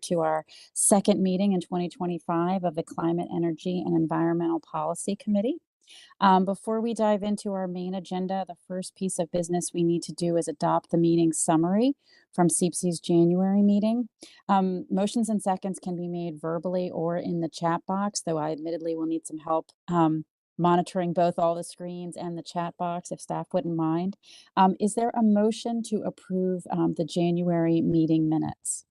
to our second meeting in 2025 of the Climate, Energy, and Environmental Policy Committee. Before we dive into our main agenda, the first piece of business we need to do is adopt the meeting summary from CEEPC's January meeting. Motions and seconds can be made verbally or in the chat box, though I admittedly will need some help monitoring both all the screens and the chat box if staff wouldn't mind. Is there a motion to approve the January meeting minutes?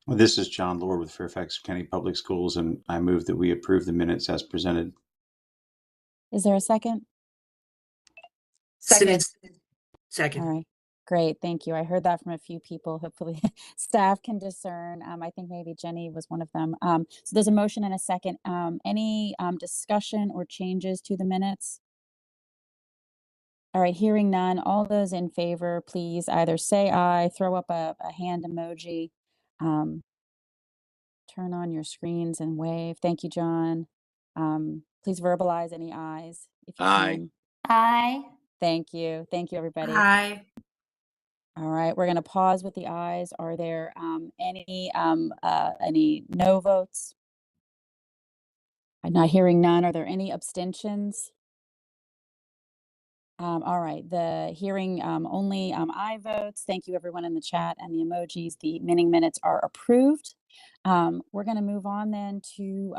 Well, this is John Lord with Fairfax County Public Schools, and I move that we approve the minutes as presented. Is there a second? Second. All right, great, thank you. I heard that from a few people. Hopefully staff can discern. I think maybe Jenny was one of them. So there's a motion and a second. Any discussion or changes to the minutes? All right, hearing none, all those in favor, please either say aye, throw up a hand emoji, turn on your screens and wave. Thank you, John. Please verbalize any ayes if you can. Aye. Thank you. Thank you, everybody. Aye. All right, we're going to pause with the ayes. Are there any no votes? I'm not hearing none. Are there any abstentions? All right, the hearing only aye votes. Thank you, everyone in the chat and the emojis. The meeting minutes are approved. We're going to move on then to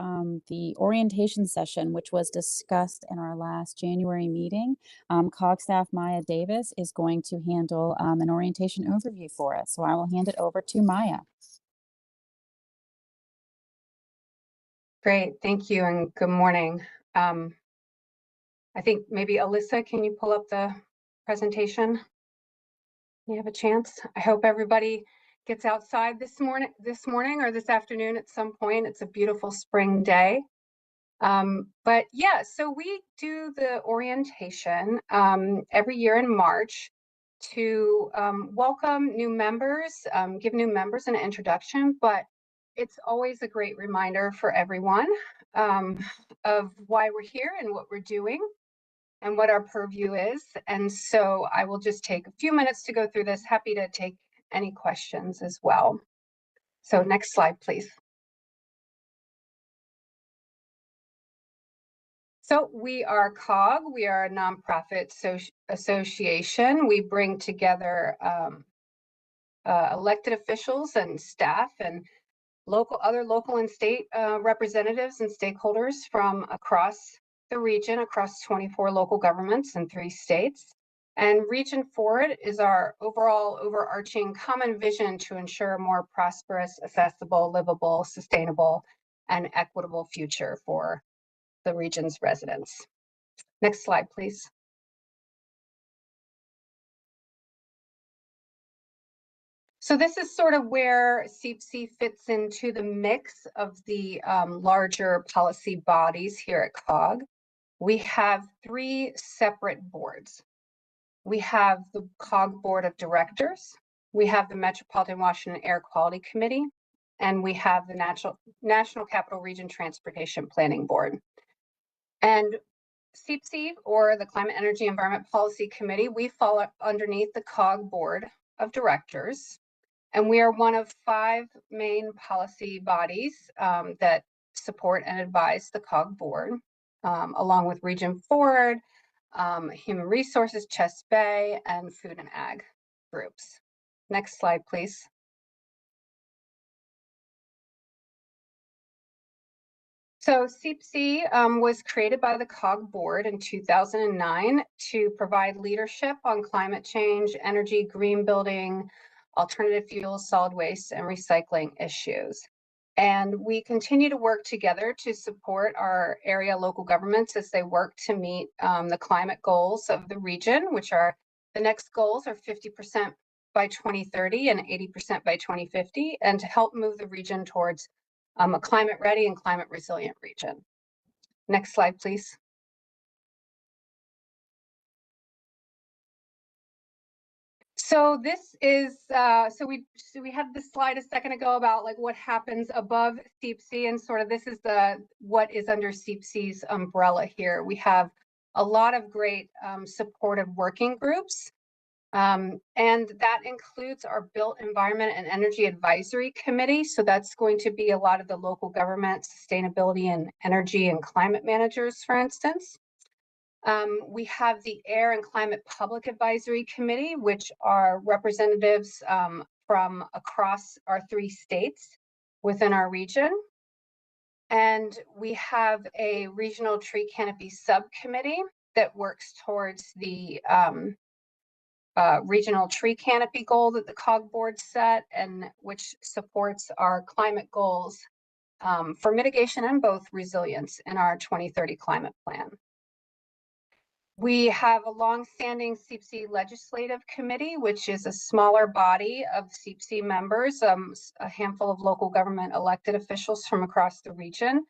the orientation session, which was discussed in our last January meeting. COG staff Maya Davis is going to handle an orientation overview for us. So I will hand it over to Maya. Great, thank you and good morning. I think maybe Alyssa, can you pull up the presentation? You have a chance. I hope everybody gets outside this morning or this afternoon at some point. It's a beautiful spring day. But yeah, so we do the orientation every year in March to welcome new members, give new members an introduction, but it's always a great reminder for everyone of why we're here and what we're doing and what our purview is. And so I will just take a few minutes to go through this. Happy to take any questions as well. So next slide, please. So we are COG, we are a nonprofit association. We bring together elected officials and staff and other local and state representatives and stakeholders from across the region, across 24 local governments in 3 states. And Region Forward is our overall overarching common vision to ensure a more prosperous, accessible, livable, sustainable, and equitable future for the region's residents. Next slide, please. So this is sort of where CEEPC fits into the mix of the larger policy bodies here at COG. We have 3 separate boards. We have the COG Board of Directors, we have the Metropolitan Washington Air Quality Committee, and we have the National Capital Region Transportation Planning Board. And CEEPC, or the Climate, Energy, Environment Policy Committee, we fall underneath the COG Board of Directors. And we are one of 5 main policy bodies that support and advise the COG board, along with Region Forward, Human Resources, Chest Bay, and Food and Ag groups. Next slide, please. So CEEPC was created by the COG board in 2009 to provide leadership on climate change, energy, green building, alternative fuels, solid waste, and recycling issues. And we continue to work together to support our area local governments as they work to meet the climate goals of the region, which are the next goals are 50% by 2030 and 80% by 2050, and to help move the region towards a climate ready and climate resilient region. Next slide, please. So this is, so we had this slide a second ago about like what happens above CEEPC, and sort of this is what is under CEEPC's umbrella here. We have a lot of great supportive working groups And that includes our Built Environment and Energy Advisory Committee. So that's going to be a lot of the local government, sustainability and energy and climate managers, for instance. We have the Air and Climate Public Advisory Committee, which are representatives from across our 3 states within our region. And we have a regional tree canopy subcommittee that works towards the regional tree canopy goal that the COG board set, and which supports our climate goals for mitigation and both resilience in our 2030 climate plan. We have a long-standing CEEPC legislative committee, which is a smaller body of CEEPC members, a handful of local government elected officials from across the region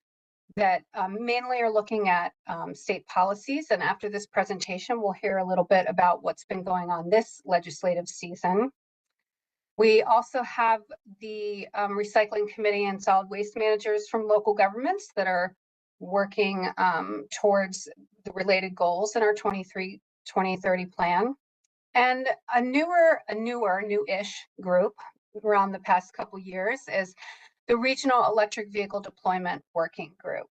that mainly are looking at state policies. And after this presentation, we'll hear a little bit about what's been going on this legislative season. We also have the recycling committee and solid waste managers from local governments that are working towards the related goals in our 2030 plan. And a new-ish group around the past couple years is the Regional Electric Vehicle Deployment Working Group.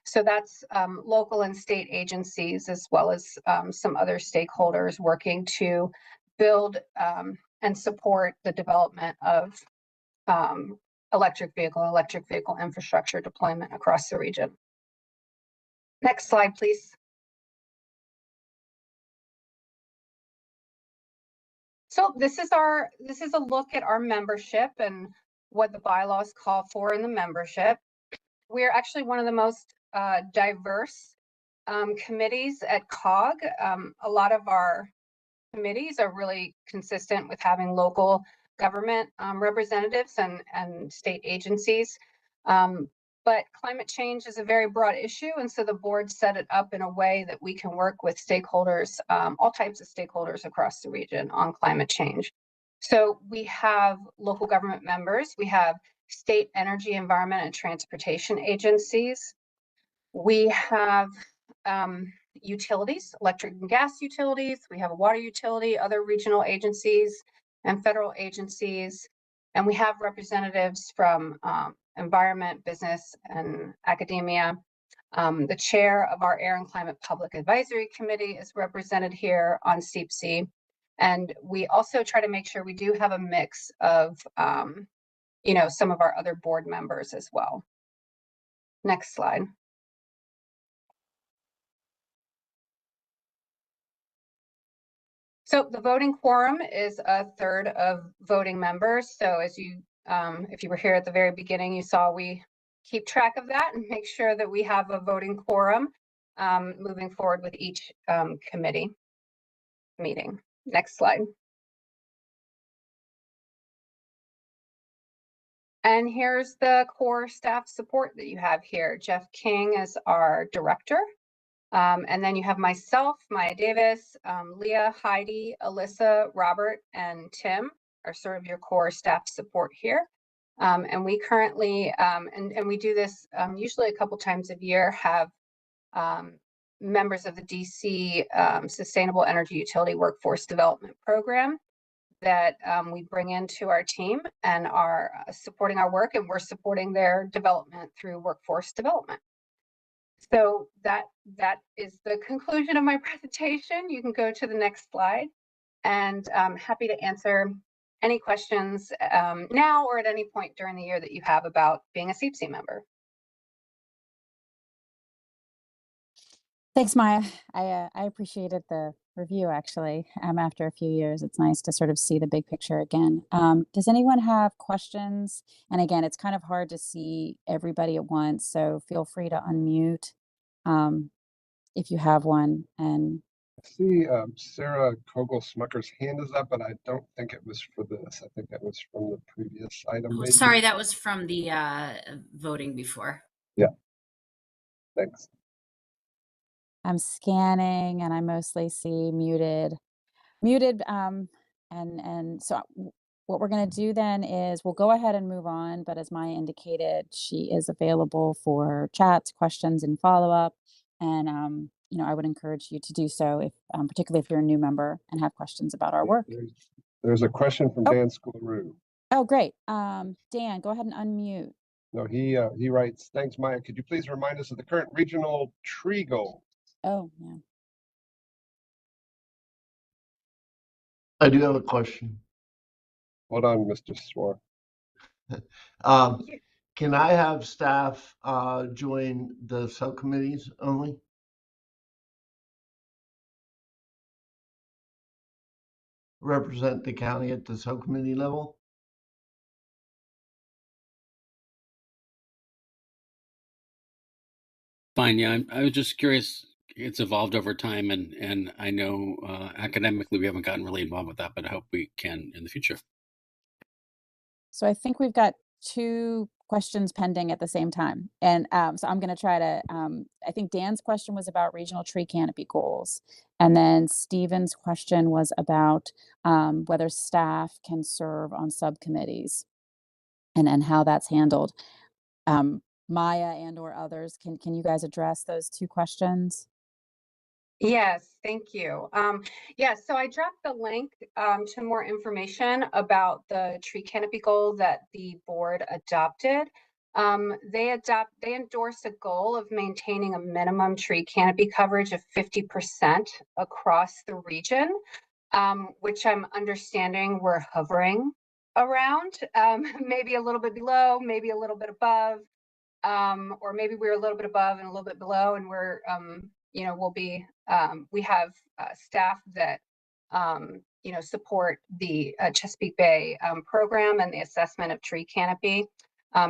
So that's local and state agencies, as well as some other stakeholders working to build and support the development of electric vehicle infrastructure deployment across the region. Next slide, please. So this is a look at our membership and what the bylaws call for in the membership. We're actually one of the most diverse committees at COG. A lot of our committees are really consistent with having local government representatives and state agencies. But climate change is a very broad issue, and so the board set it up in a way that we can work with stakeholders, all types of stakeholders across the region on climate change. So we have local government members, we have state energy, environment, and transportation agencies. We have utilities, electric and gas utilities. We have a water utility, other regional agencies and federal agencies. And we have representatives from environment, business, and academia. The chair of our Air and Climate Public Advisory Committee is represented here on CEEPC. And we also try to make sure we do have a mix of some of our other board members as well. Next slide. So the voting quorum is 1/3 of voting members. So as you, if you were here at the very beginning, you saw we keep track of that and make sure that we have a voting quorum moving forward with each committee meeting. Next slide. And here's the core staff support that you have here. Jeff King is our director. And then you have myself, Maya Davis, Leah, Heidi, Alyssa, Robert, and Tim are sort of your core staff support here. And we currently, and we do this usually a couple times a year, have members of the DC Sustainable Energy Utility Workforce Development Program that we bring into our team and are supporting our work, and we're supporting their development through workforce development. So that is the conclusion of my presentation. You can go to the next slide, and I'm happy to answer any questions now or at any point during the year that you have about being a CEEPC member. Thanks, Maya. I appreciated the review, actually. After a few years, it's nice to sort of see the big picture again. Does anyone have questions? And again, it's kind of hard to see everybody at once, so feel free to unmute if you have one. And I see Sarah Kogel-Smucker's hand is up, but I don't think it was for this. I think that was from the previous item. Oh, sorry, that was from the voting before. Yeah, thanks. I'm scanning and I mostly see muted. And so what we're going to do then is we'll go ahead and move on, but as Maya indicated, she is available for chats, questions, and follow-up. And I would encourage you to do so, if particularly if you're a new member and have questions about our work. There's a question from Oh. Dan Schoolaroo. Oh, great. Dan, go ahead and unmute. No, he writes, thanks, Maya. Could you please remind us of the current regional tree goal? Oh, yeah. I do have a question. Hold on, Mr. Swar. Can I have staff join the subcommittees only? Represent the county at the subcommittee level? Fine, yeah, I was just curious. It's evolved over time, and I know academically we haven't gotten really involved with that, but I hope we can in the future. So I think we've got 2 questions pending at the same time. And so I'm going to try to, I think Dan's question was about regional tree canopy goals. And then Stephen's question was about whether staff can serve on subcommittees and how that's handled. Maya and or others, can you guys address those 2 questions? Yes, thank you. Yes, so I dropped the link to more information about the tree canopy goal that the board adopted. They endorse a goal of maintaining a minimum tree canopy coverage of 50% across the region, which I'm understanding we're hovering around, maybe a little bit below, maybe a little bit above. Or maybe we're a little bit above and a little bit below, and we're, we'll be, we have staff that, support the Chesapeake Bay program and the assessment of tree canopy.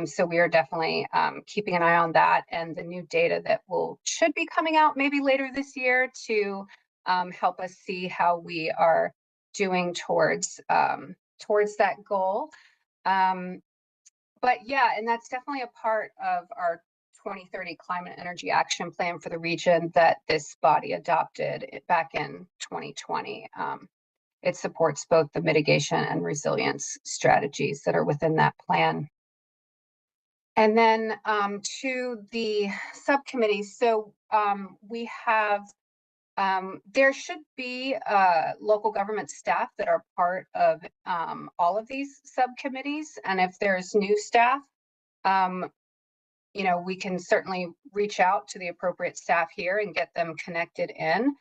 So we are definitely keeping an eye on that and the new data that should be coming out maybe later this year to help us see how we are doing towards that goal. But yeah, and that's definitely a part of our 2030 Climate Energy Action Plan for the region that this body adopted back in 2020. It supports both the mitigation and resilience strategies that are within that plan. And then to the subcommittees. So we have, there should be local government staff that are part of all of these subcommittees. And if there's new staff, we can certainly reach out to the appropriate staff here and get them connected in.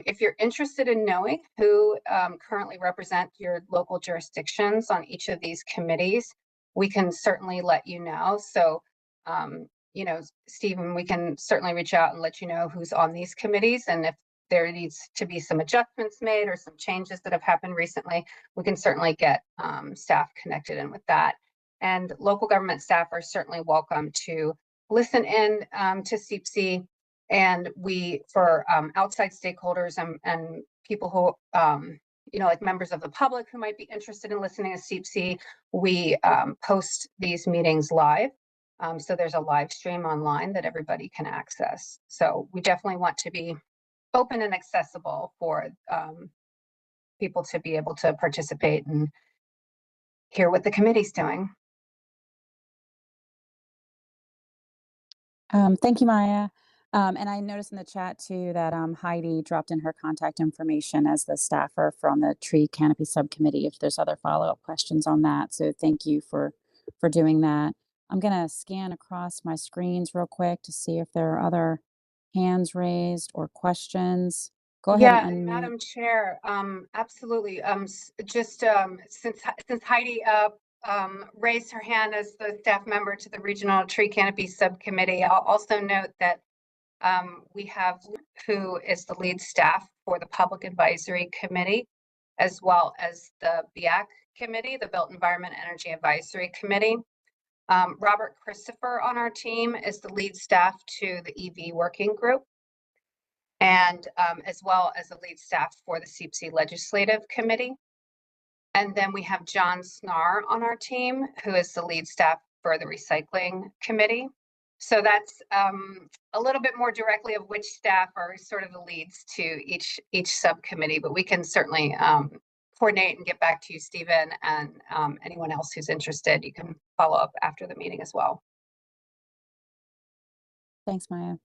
If you're interested in knowing who currently represent your local jurisdictions on each of these committees, we can certainly let you know. So, Stephen, we can certainly reach out and let you know who's on these committees. And if there needs to be some adjustments made or some changes that have happened recently, we can certainly get staff connected in with that. And local government staff are certainly welcome to listen in to CEEPC. And for outside stakeholders and people who, like members of the public who might be interested in listening to CEEPC, we post these meetings live. So there's a live stream online that everybody can access. So we definitely want to be open and accessible for people to be able to participate and hear what the committee's doing. Thank you, Maya. And I noticed in the chat too that Heidi dropped in her contact information as the staffer from the tree canopy subcommittee if there's other follow-up questions on that. So thank you for doing that. I'm going to scan across my screens real quick to see if there are other hands raised or questions. Go ahead and unmute. Madam Chair, absolutely. Since Heidi raised her hand as the staff member to the Regional Tree Canopy Subcommittee, I'll also note that we have who is the lead staff for the Public Advisory Committee, as well as the BEAC Committee, the Built Environment Energy Advisory Committee. Robert Christopher on our team is the lead staff to the EV Working Group, and as well as the lead staff for the CEEPC Legislative Committee. And then we have John Snar on our team, who is the lead staff for the Recycling Committee. So that's a little bit more directly of which staff are sort of the leads to each subcommittee, but we can certainly coordinate and get back to you, Stephen, and anyone else who's interested. You can follow up after the meeting as well. Thanks, Maya.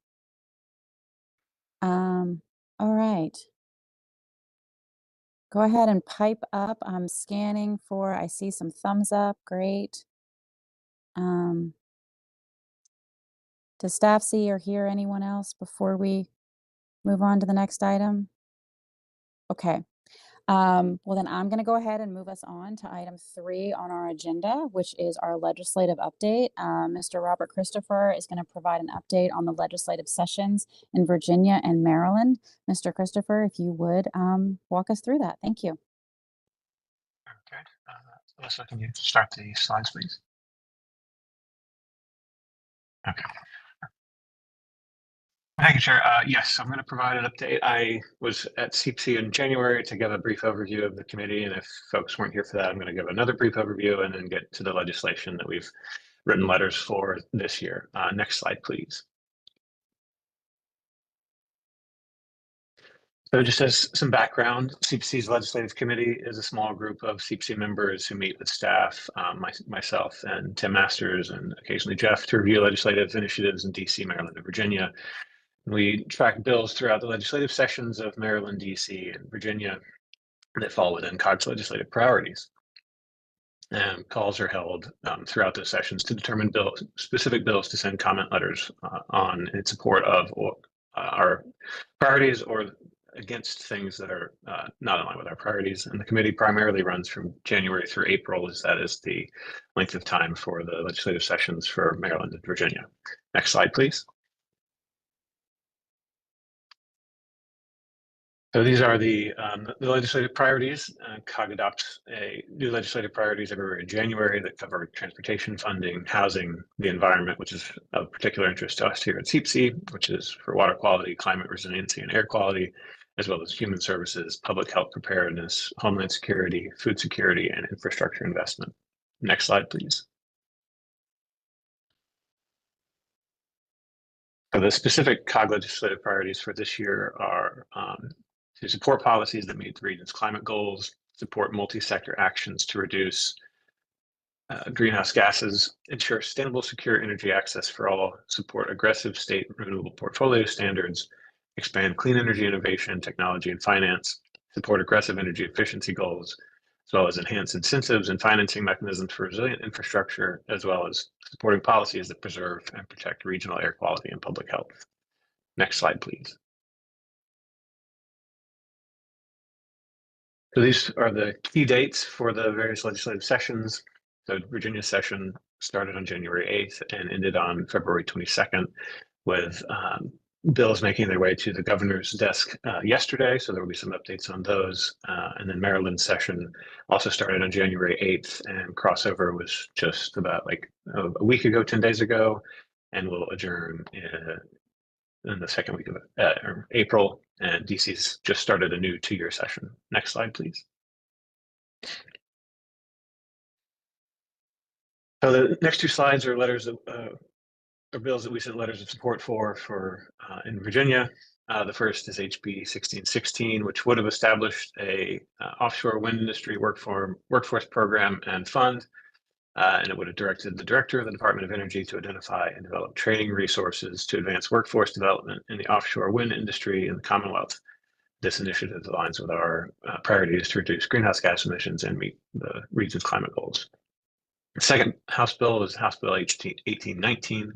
All right. Go ahead and pipe up. I'm scanning for, I see some thumbs up. Great. Um, does staff see or hear anyone else before we move on to the next item? Okay. Well, then I'm going to go ahead and move us on to item 3 on our agenda, which is our legislative update. Mr. Robert Christopher is going to provide an update on the legislative sessions in Virginia and Maryland. Mr. Christopher, if you would walk us through that. Thank you. Okay. Alyssa, can you start the slides, please? Okay. Thank you, Chair. Yes, I'm going to provide an update. I was at CEEPC in January to give a brief overview of the committee, and if folks weren't here for that, I'm going to give another brief overview and then get to the legislation that we've written letters for this year. Next slide, please. So just as some background, CEEPC's Legislative Committee is a small group of CEEPC members who meet with staff, myself and Tim Masters, and occasionally Jeff, to review legislative initiatives in DC, Maryland, and Virginia. We track bills throughout the legislative sessions of Maryland, DC, and Virginia that fall within COG's legislative priorities. And calls are held throughout those sessions to determine specific bills to send comment letters on in support of our priorities or against things that are not in line with our priorities. And the committee primarily runs from January through April, as that is the length of time for the legislative sessions for Maryland and Virginia. Next slide, please. So these are the legislative priorities. COG adopts new legislative priorities every January that cover transportation funding, housing, the environment, which is of particular interest to us here at CEEPC, which is for water quality, climate resiliency, and air quality, as well as human services, public health preparedness, homeland security, food security, and infrastructure investment. Next slide, please. So the specific COG legislative priorities for this year are to support policies that meet the region's climate goals, support multi-sector actions to reduce greenhouse gases, ensure sustainable, secure energy access for all, support aggressive state renewable portfolio standards, expand clean energy innovation, technology, and finance, support aggressive energy efficiency goals, as well as enhance incentives and financing mechanisms for resilient infrastructure, as well as supporting policies that preserve and protect regional air quality and public health. Next slide, please. So these are the key dates for the various legislative sessions. The Virginia session started on January 8th and ended on February 22nd, with bills making their way to the governor's desk yesterday. So there will be some updates on those. And then Maryland session also started on January 8th, and crossover was just about like a week ago, 10 days ago, and will adjourn in the second week of April, and DC's just started a new 2-year session. Next slide, please. So the next 2 slides are letters of or bills that we sent letters of support for in Virginia. The first is HB 1616, which would have established a offshore wind industry workforce program and fund. And it would have directed the director of the Department of Energy to identify and develop training resources to advance workforce development in the offshore wind industry in the Commonwealth. This initiative aligns with our priorities to reduce greenhouse gas emissions and meet the region's climate goals. The second House bill is House Bill 1819,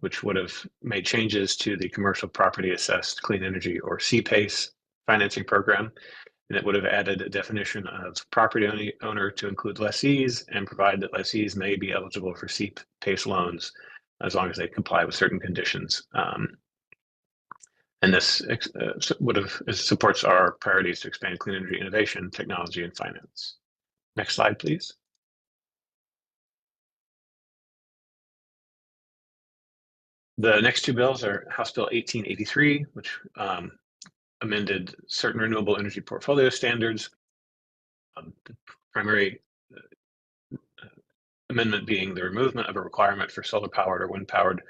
which would have made changes to the Commercial Property Assessed Clean Energy, or CEEPC, financing program. And it would have added a definition of property owner to include lessees and provide that lessees may be eligible for CEEPC loans as long as they comply with certain conditions. And this supports our priorities to expand clean energy innovation, technology, and finance. Next slide, please. The next 2 bills are House Bill 1883, which amended certain renewable energy portfolio standards. The primary amendment being the removal of a requirement for solar-powered or wind-powered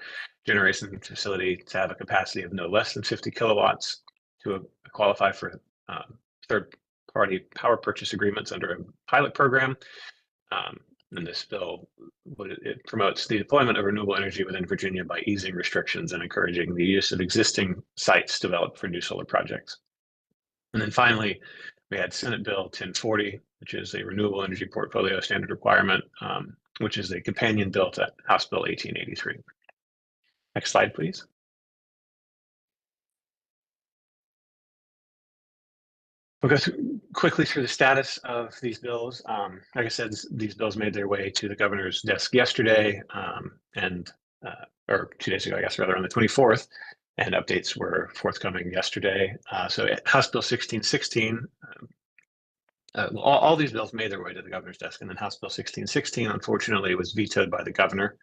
generation facility to have a capacity of no less than 50 kilowatts to qualify for third-party power purchase agreements under a pilot program. And this bill, it promotes the deployment of renewable energy within Virginia by easing restrictions and encouraging the use of existing sites developed for new solar projects. And then finally, we had Senate Bill 1040, which is a renewable energy portfolio standard requirement, which is a companion bill to House Bill 1883. Next slide, please. We'll go quickly through the status of these bills. Like I said, these bills made their way to the governor's desk yesterday, or 2 days ago, I guess, rather, on the 24th, and updates were forthcoming yesterday. So House Bill 1616, all these bills made their way to the governor's desk, and then House Bill 1616, unfortunately, was vetoed by the governor.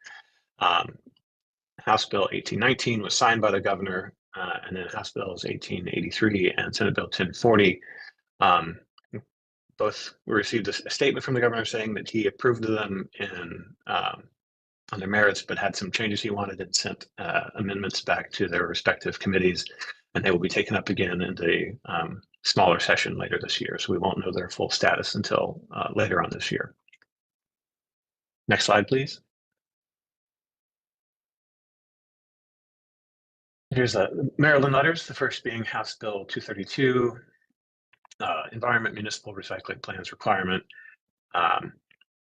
House Bill 1819 was signed by the governor, and then House Bills 1883 and Senate Bill 1040 both received a statement from the governor saying that he approved of them on their merits, but had some changes he wanted and sent amendments back to their respective committees, and they will be taken up again in the smaller session later this year. So we won't know their full status until later on this year. Next slide, please. Here's Maryland letters, the first being House Bill 232, Environment Municipal Recycling Plans Requirement,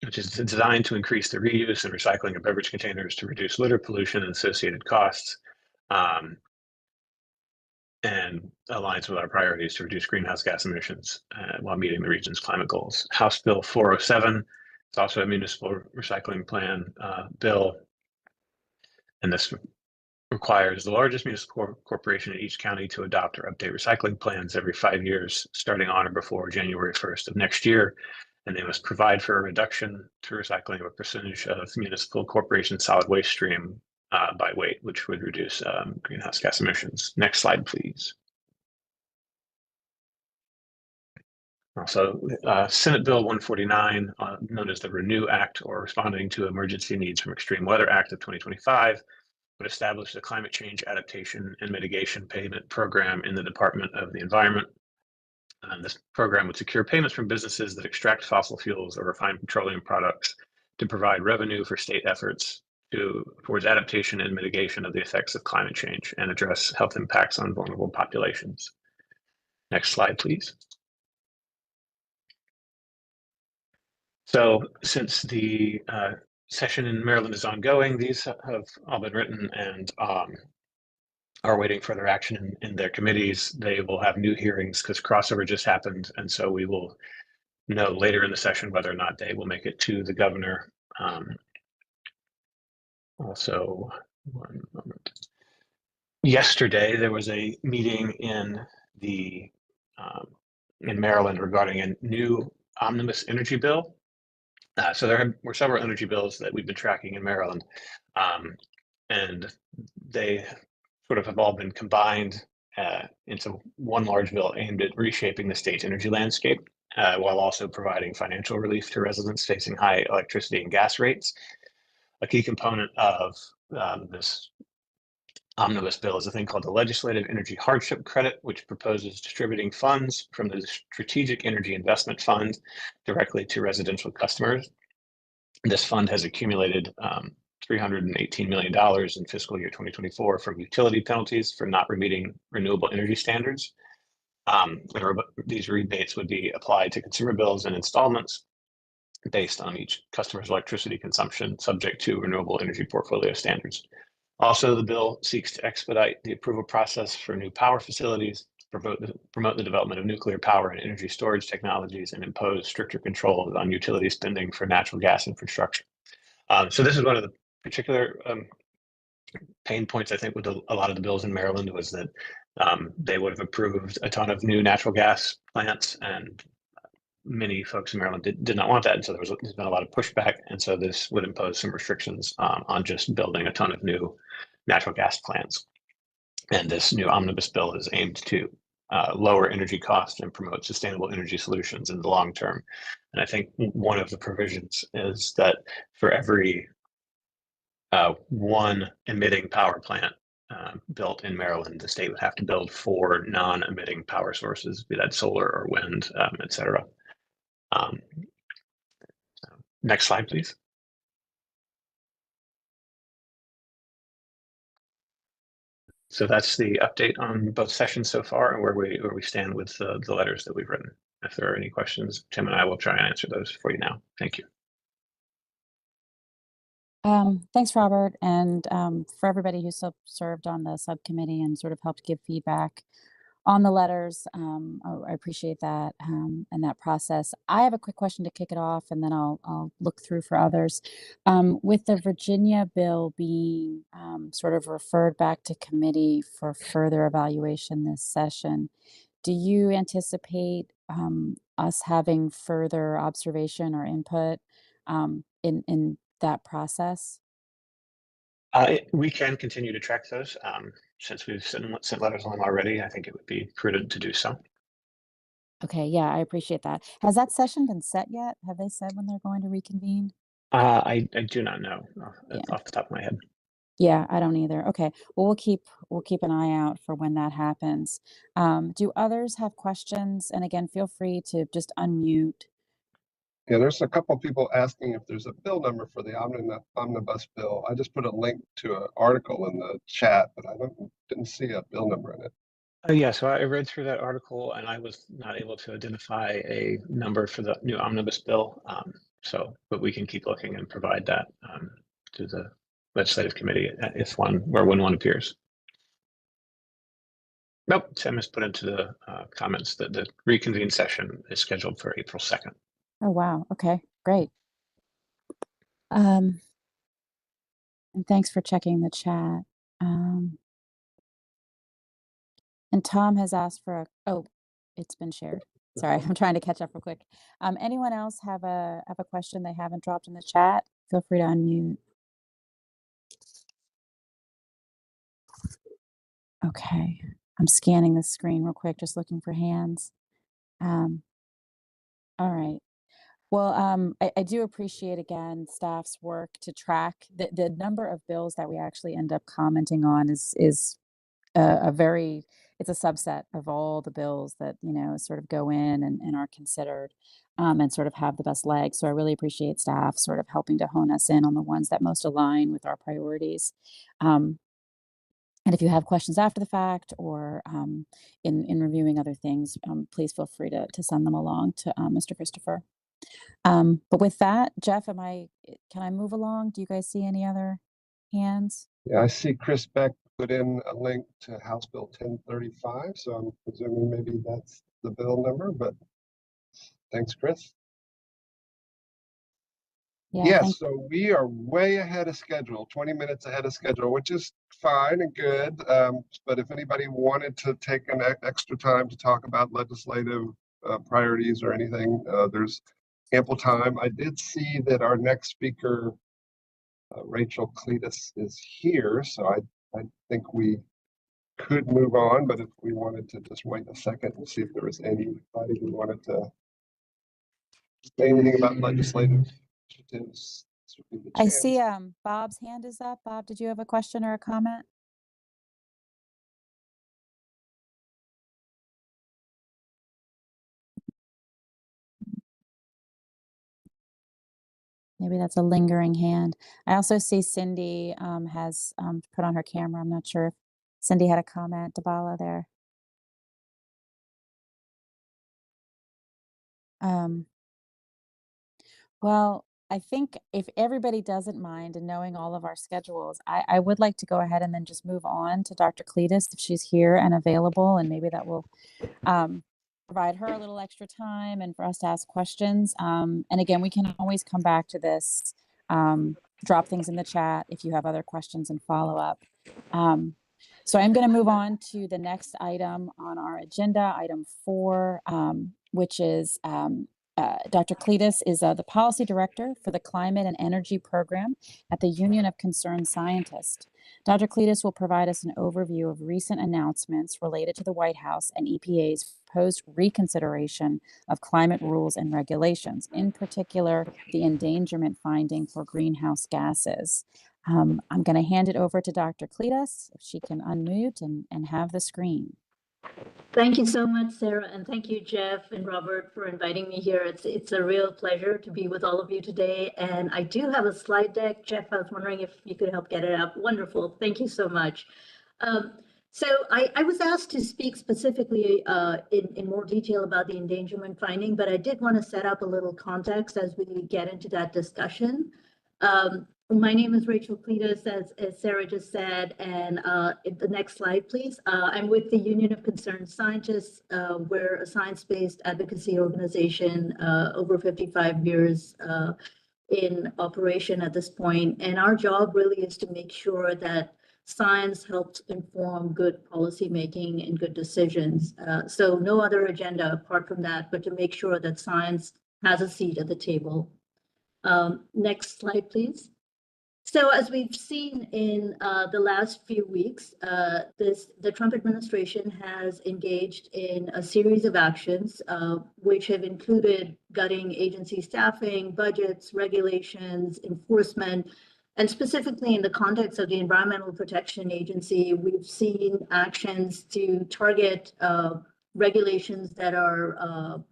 which is designed to increase the reuse and recycling of beverage containers to reduce litter pollution and associated costs, and aligns with our priorities to reduce greenhouse gas emissions while meeting the region's climate goals. House Bill 407, it's also a municipal recycling plan bill, and this requires the largest municipal corporation in each county to adopt or update recycling plans every 5 years, starting on or before January 1st of next year. And they must provide for a reduction to recycling of a percentage of municipal corporation solid waste stream by weight, which would reduce greenhouse gas emissions. Next slide, please. Also, Senate Bill 149, known as the RENEW Act, or Responding to Emergency Needs from Extreme Weather Act of 2025, would establish the Climate Change Adaptation and Mitigation Payment Program in the Department of the Environment. This program would secure payments from businesses that extract fossil fuels or refined petroleum products to provide revenue for state efforts towards adaptation and mitigation of the effects of climate change and address health impacts on vulnerable populations. Next slide, please. So since the session in Maryland is ongoing, these have all been written and are waiting further action in their committees. They will have new hearings because crossover just happened, and so we will know later in the session whether or not they will make it to the governor. Also, one moment. Yesterday there was a meeting in Maryland regarding a new omnibus energy bill. So there were several energy bills that we've been tracking in Maryland, and they sort of have all been combined into one large bill aimed at reshaping the state's energy landscape, while also providing financial relief to residents facing high electricity and gas rates. A key component of this omnibus bill is a thing called the Legislative Energy Hardship Credit, which proposes distributing funds from the Strategic Energy Investment Fund directly to residential customers. This fund has accumulated $318 million in fiscal year 2024 from utility penalties for not meeting renewable energy standards. These rebates would be applied to consumer bills and installments based on each customer's electricity consumption, subject to renewable energy portfolio standards. Also, the bill seeks to expedite the approval process for new power facilities, promote the development of nuclear power and energy storage technologies, and impose stricter controls on utility spending for natural gas infrastructure. So this is one of the particular pain points, I think, with a lot of the bills in Maryland, was that they would have approved a ton of new natural gas plants, and many folks in Maryland did not want that. And so there's been a lot of pushback. And so this would impose some restrictions on just building a ton of new natural gas plants. And this new omnibus bill is aimed to lower energy costs and promote sustainable energy solutions in the long term. And I think one of the provisions is that for every one emitting power plant built in Maryland, the state would have to build 4 non-emitting power sources, be that solar or wind, et cetera. Next slide, please. So that's the update on both sessions so far and where we stand with the letters that we've written. If there are any questions, Tim and I will try and answer those for you now. Thank you. Thanks, Robert, and for everybody who served on the subcommittee and sort of helped give feedback on the letters. I appreciate that and that process. I have a quick question to kick it off, and then I'll look through for others. With the Virginia bill being sort of referred back to committee for further evaluation this session, do you anticipate us having further observation or input in that process? We can continue to track those. Since we've sent letters on them already, I think it would be prudent to do so. Okay, yeah, I appreciate that. Has that session been set yet? Have they said when they're going to reconvene? I do not know Yeah. off the top of my head. Yeah, I don't either. Okay, well, we'll keep an eye out for when that happens. Do others have questions? And again, feel free to just unmute. Yeah, there's a couple of people asking if there's a bill number for the omnibus bill. I just put a link to an article in the chat, but I didn't see a bill number in it. Yeah, so I read through that article and I was not able to identify a number for the new omnibus bill. But we can keep looking and provide that to the legislative committee if when one appears. Nope, Tim has put into the comments that the reconvene session is scheduled for April 2nd. Oh, wow. Okay, great. And thanks for checking the chat. And Tom has asked for oh, it's been shared. Sorry, I'm trying to catch up real quick. Anyone else have a question they haven't dropped in the chat? Feel free to unmute. Okay, I'm scanning the screen real quick, just looking for hands. All right. Well, I do appreciate, again, staff's work to track the number of bills that we actually end up commenting on is it's a subset of all the bills that, sort of go in and are considered and sort of have the best legs. So I really appreciate staff sort of helping to hone us in on the ones that most align with our priorities. And if you have questions after the fact or in reviewing other things, please feel free to send them along to Mr. Christopher. But with that, Jeff, can I move along? Do you guys see any other hands? Yeah, I see Chris Beck put in a link to House Bill 1035, so I'm presuming maybe that's the bill number, but thanks, Chris. Yeah, Yes, so we are way ahead of schedule, 20 minutes ahead of schedule, which is fine and good. But if anybody wanted to take an extra time to talk about legislative priorities or anything, there's ample time. I did see that our next speaker, Rachel Cletus, is here, so I think we could move on, but if we wanted to just wait a second and see if there was anybody who wanted to say anything about legislative initiatives. I see Bob's hand is up. Bob, did you have a question or a comment? Maybe that's a lingering hand. I also see Cindy has put on her camera. I'm not sure if Cindy had a comment. Dabala there. Well, I think if everybody doesn't mind and knowing all of our schedules, I would like to go ahead and then just move on to Dr. Cletus if she's here and available, and maybe that will provide her a little extra time and for us to ask questions. And again, we can always come back to this, drop things in the chat if you have other questions and follow up. So I'm going to move on to the next item on our agenda, item 4, which is Dr. Cletus is the policy director for the Climate and Energy Program at the Union of Concerned Scientists. Dr. Cletus will provide us an overview of recent announcements related to the White House and EPA's proposed reconsideration of climate rules and regulations, in particular, the endangerment finding for greenhouse gases. I'm going to hand it over to Dr. Cletus, if she can unmute and have the screen. Thank you so much, Sarah, and thank you, Jeff and Robert, for inviting me here. It's a real pleasure to be with all of you today. And I do have a slide deck. Jeff, I was wondering if you could help get it up. Wonderful. Thank you so much. I was asked to speak specifically in more detail about the endangerment finding, but I did want to set up a little context as we get into that discussion. My name is Rachel Cletus, as Sarah just said, and the next slide, please. I'm with the Union of Concerned Scientists. We're a science-based advocacy organization, over 55 years in operation at this point. And our job really is to make sure that science helps inform good policymaking and good decisions. So no other agenda apart from that, but to make sure that science has a seat at the table. Next slide, please. So as we've seen in the last few weeks, the Trump administration has engaged in a series of actions, which have included gutting agency staffing, budgets, regulations, enforcement, and specifically in the context of the Environmental Protection Agency, we've seen actions to target regulations that are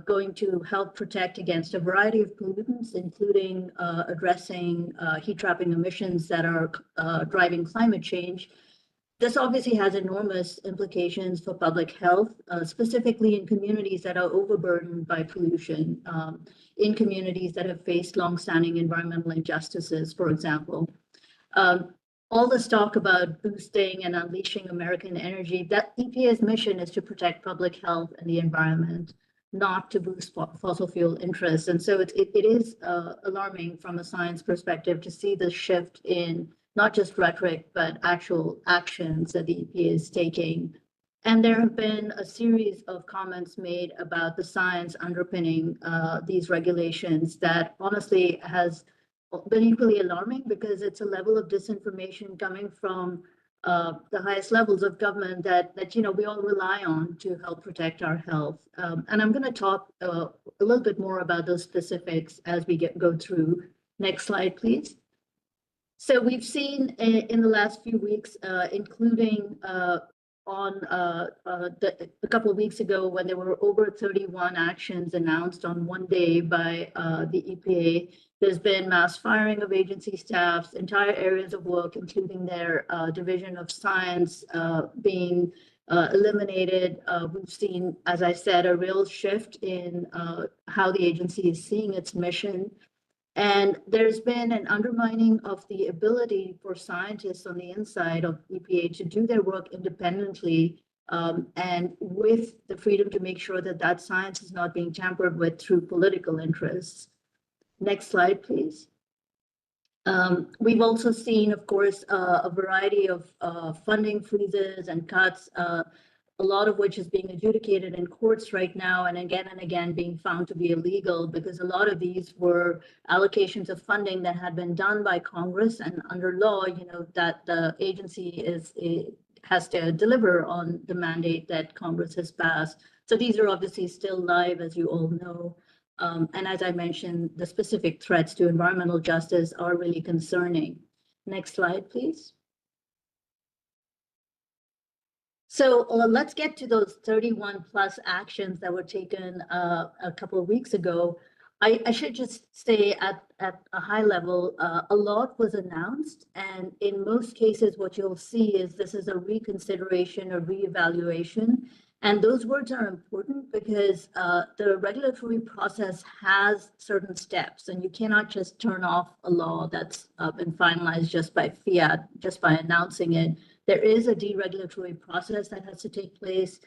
going to help protect against a variety of pollutants, including addressing heat trapping emissions that are driving climate change. This obviously has enormous implications for public health, specifically in communities that are overburdened by pollution, in communities that have faced longstanding environmental injustices, for example. All this talk about boosting and unleashing American energy, that EPA's mission is to protect public health and the environment, not to boost fossil fuel interests. And so it is alarming from a science perspective to see the shift in not just rhetoric, but actual actions that the EPA is taking. And there have been a series of comments made about the science underpinning these regulations that honestly has been equally alarming, because it's a level of disinformation coming from the highest levels of government that we all rely on to help protect our health. And I'm going to talk a little bit more about those specifics as we go through. Next slide, please. So we've seen in the last few weeks, including a couple of weeks ago, when there were over 31 actions announced on one day by the EPA. There's been mass firing of agency staffs, entire areas of work, including their division of science, being eliminated. We've seen, as I said, a real shift in how the agency is seeing its mission. And there's been an undermining of the ability for scientists on the inside of EPA to do their work independently, and with the freedom to make sure that that science is not being tampered with through political interests. Next slide, please. We've also seen, of course, a variety of funding freezes and cuts, a lot of which is being adjudicated in courts right now, and again being found to be illegal, because a lot of these were allocations of funding that had been done by Congress, and under law, that the agency has to deliver on the mandate that Congress has passed. So these are obviously still live, as you all know. And as I mentioned, the specific threats to environmental justice are really concerning. Next slide, please. So let's get to those 31 plus actions that were taken a couple of weeks ago. I should just say at a high level, a lot was announced, and in most cases, what you'll see is this is a reconsideration or reevaluation. And those words are important because the regulatory process has certain steps, and you cannot just turn off a law that's been finalized just by fiat, just by announcing it. There is a deregulatory process that has to take place.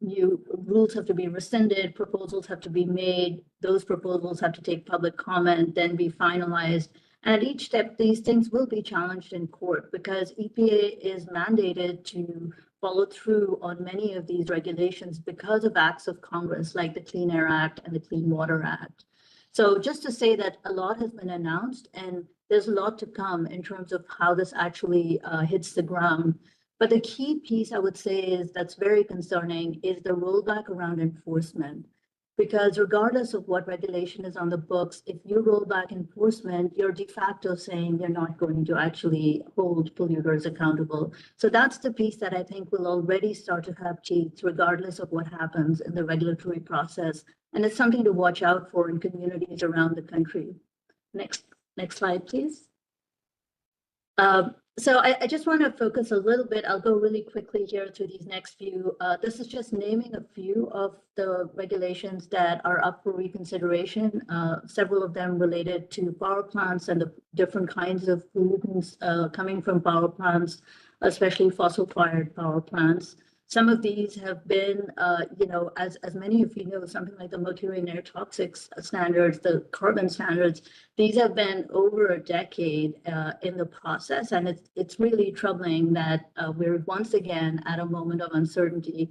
Rules have to be rescinded, proposals have to be made, those proposals have to take public comment, then be finalized. And at each step, these things will be challenged in court, because EPA is mandated to follow through on many of these regulations because of acts of Congress, like the Clean Air Act and the Clean Water Act. So just to say that a lot has been announced, and there's a lot to come in terms of how this actually hits the ground. But the key piece I would say is that's very concerning is the rollback around enforcement. Because regardless of what regulation is on the books, if you roll back enforcement, you're de facto saying you're not going to actually hold polluters accountable. So that's the piece that I think will already start to have teeth regardless of what happens in the regulatory process. And it's something to watch out for in communities around the country. Next slide, please. So I just want to focus a little bit. I'll go really quickly here through these next few. This is just naming a few of the regulations that are up for reconsideration, several of them related to power plants and the different kinds of pollutants coming from power plants, especially fossil-fired power plants. Some of these have been, as many of you know, something like the mercury and air toxics standards, the carbon standards, these have been over a decade in the process. And it's really troubling that we're once again at a moment of uncertainty.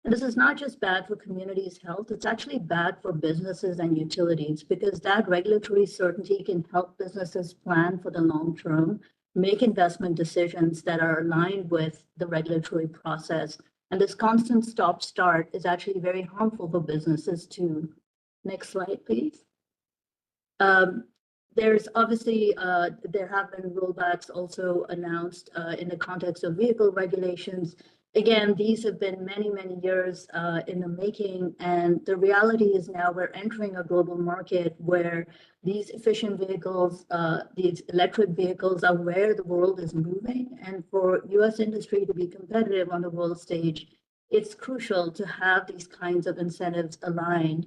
And this is not just bad for communities' health, it's actually bad for businesses and utilities, because that regulatory certainty can help businesses plan for the long term, make investment decisions that are aligned with the regulatory process. And this constant stop-start is actually very harmful for businesses too. Next slide, please. There's obviously, there have been rollbacks also announced in the context of vehicle regulations. Again, these have been many, many years in the making. And the reality is now we're entering a global market where these efficient vehicles, these electric vehicles are where the world is moving. And for US industry to be competitive on the world stage, it's crucial to have these kinds of incentives aligned.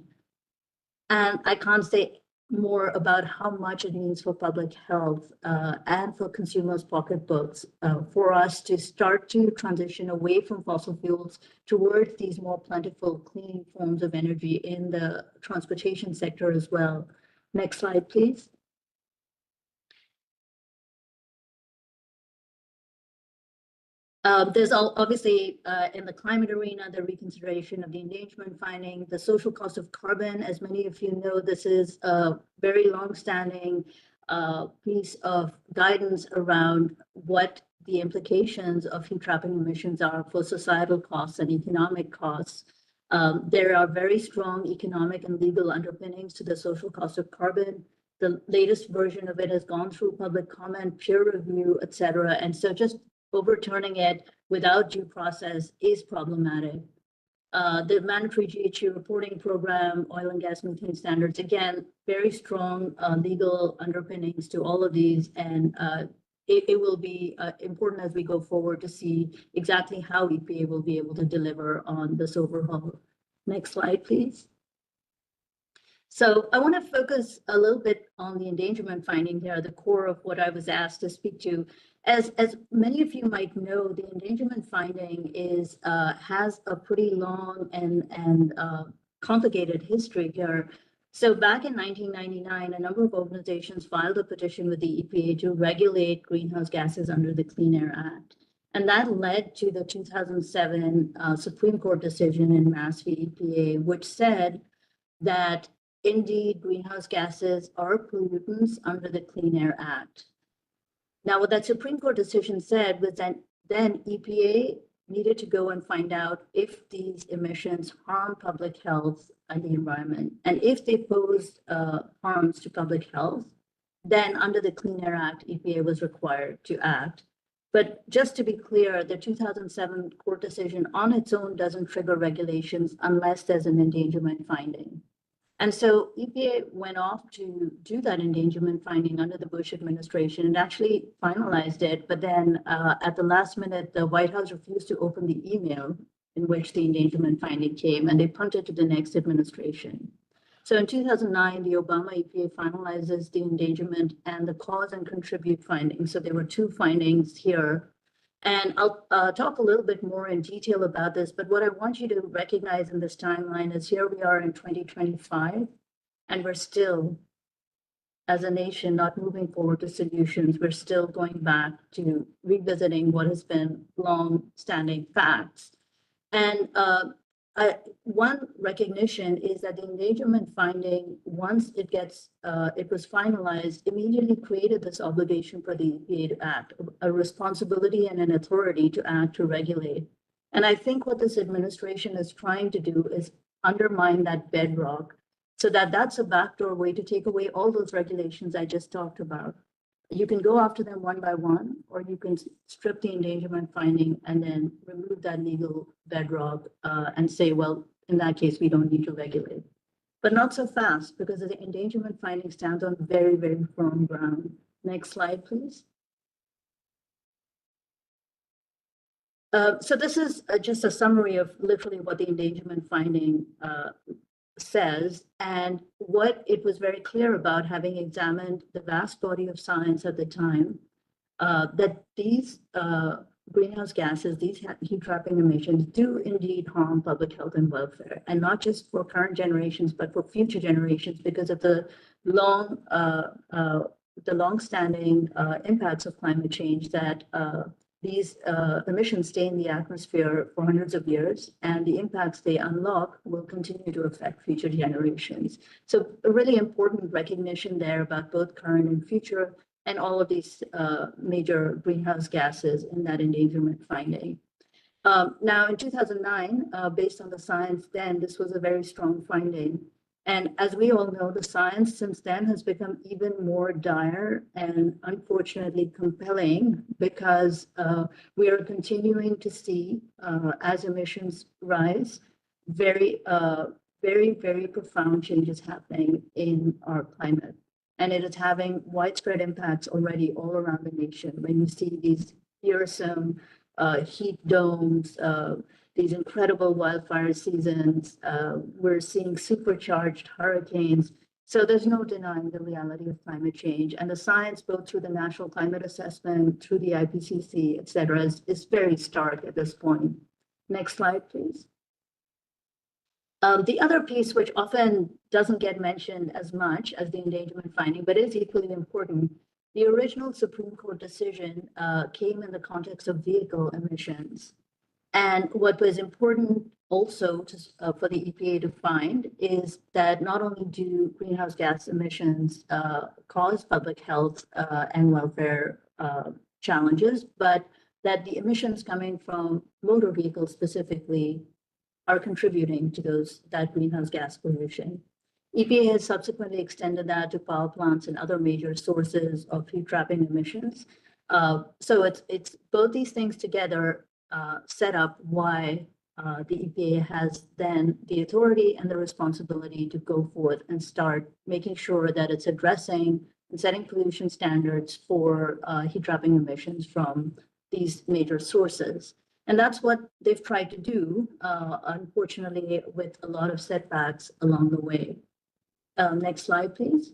And I can't say more about how much it means for public health and for consumers' pocketbooks for us to start to transition away from fossil fuels towards these more plentiful, clean forms of energy in the transportation sector as well. Next slide, please. There's obviously in the climate arena, the reconsideration of the endangerment finding, the social cost of carbon. As many of you know, this is a very long-standing piece of guidance around what the implications of heat trapping emissions are for societal costs and economic costs. There are very strong economic and legal underpinnings to the social cost of carbon. The latest version of it has gone through public comment, peer review, et cetera. And so just overturning it without due process is problematic. The mandatory GHG reporting program, oil and gas methane standards, again, very strong legal underpinnings to all of these. And it will be important as we go forward to see exactly how EPA will be able to deliver on this overhaul. Next slide, please. So I want to focus a little bit on the endangerment finding here, the core of what I was asked to speak to. As many of you might know, the endangerment finding has a pretty long and complicated history here. So back in 1999, a number of organizations filed a petition with the EPA to regulate greenhouse gases under the Clean Air Act. And that led to the 2007 Supreme Court decision in Mass v. EPA, which said that indeed greenhouse gases are pollutants under the Clean Air Act. Now, what that Supreme Court decision said was that then EPA needed to go and find out if these emissions harm public health and the environment. And if they posed harms to public health, then under the Clean Air Act, EPA was required to act. But just to be clear, the 2007 court decision on its own doesn't trigger regulations unless there's an endangerment finding. And so EPA went off to do that endangerment finding under the Bush administration and actually finalized it. But then at the last minute, the White House refused to open the email in which the endangerment finding came, and they punted to the next administration. So in 2009, the Obama EPA finalizes the endangerment and the cause and contribute findings. So there were two findings here. And I'll talk a little bit more in detail about this, but what I want you to recognize in this timeline is here we are in 2025, and we're still, as a nation, not moving forward to solutions. We're still going back to revisiting what has been long-standing facts. And one recognition is that the endangerment finding, once it was finalized, immediately created this obligation for the EPA to act, a responsibility and an authority to act to regulate. And I think what this administration is trying to do is undermine that bedrock, so that's a backdoor way to take away all those regulations I just talked about. You can go after them one by one, or you can strip the endangerment finding and then remove that legal bedrock and say, well, in that case, we don't need to regulate. But not so fast, because the endangerment finding stands on very, very firm ground. Next slide, please. So this is just a summary of literally what the endangerment finding says, and what it was very clear about, having examined the vast body of science at the time, that these greenhouse gases, these heat trapping emissions, do indeed harm public health and welfare, and not just for current generations, but for future generations, because of the long-standing impacts of climate change, that these emissions stay in the atmosphere for hundreds of years, and the impacts they unlock will continue to affect future generations. So a really important recognition there about both current and future, and all of these major greenhouse gases in that endangerment finding. Now, in 2009, based on the science then, this was a very strong finding. And as we all know, the science since then has become even more dire and unfortunately compelling, because we are continuing to see, as emissions rise, very, very profound changes happening in our climate. And it is having widespread impacts already all around the nation. When you see these fearsome heat domes, these incredible wildfire seasons, we're seeing supercharged hurricanes. So there's no denying the reality of climate change. And the science, both through the National Climate Assessment, through the IPCC, et cetera, is very stark at this point. Next slide, please. The other piece, which often doesn't get mentioned as much as the endangerment finding, but is equally important, the original Supreme Court decision came in the context of vehicle emissions. And what was important also for the EPA to find is that not only do greenhouse gas emissions cause public health and welfare challenges, but that the emissions coming from motor vehicles specifically are contributing to that greenhouse gas pollution. EPA has subsequently extended that to power plants and other major sources of heat trapping emissions. So it's both these things together set up why the EPA has then the authority and the responsibility to go forth and start making sure that it's addressing and setting pollution standards for heat trapping emissions from these major sources. And that's what they've tried to do, unfortunately, with a lot of setbacks along the way. Next slide, please.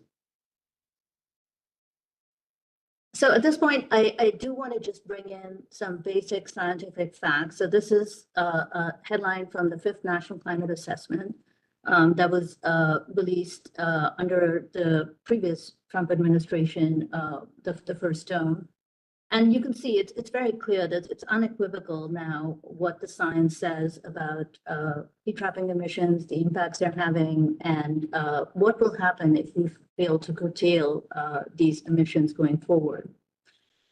So at this point, I do want to just bring in some basic scientific facts. So this is a headline from the 5th National Climate Assessment that was released under the previous Trump administration, the first term. And you can see it's very clear that it's unequivocal now what the science says about heat trapping emissions, the impacts they're having, and what will happen if we fail to curtail these emissions going forward.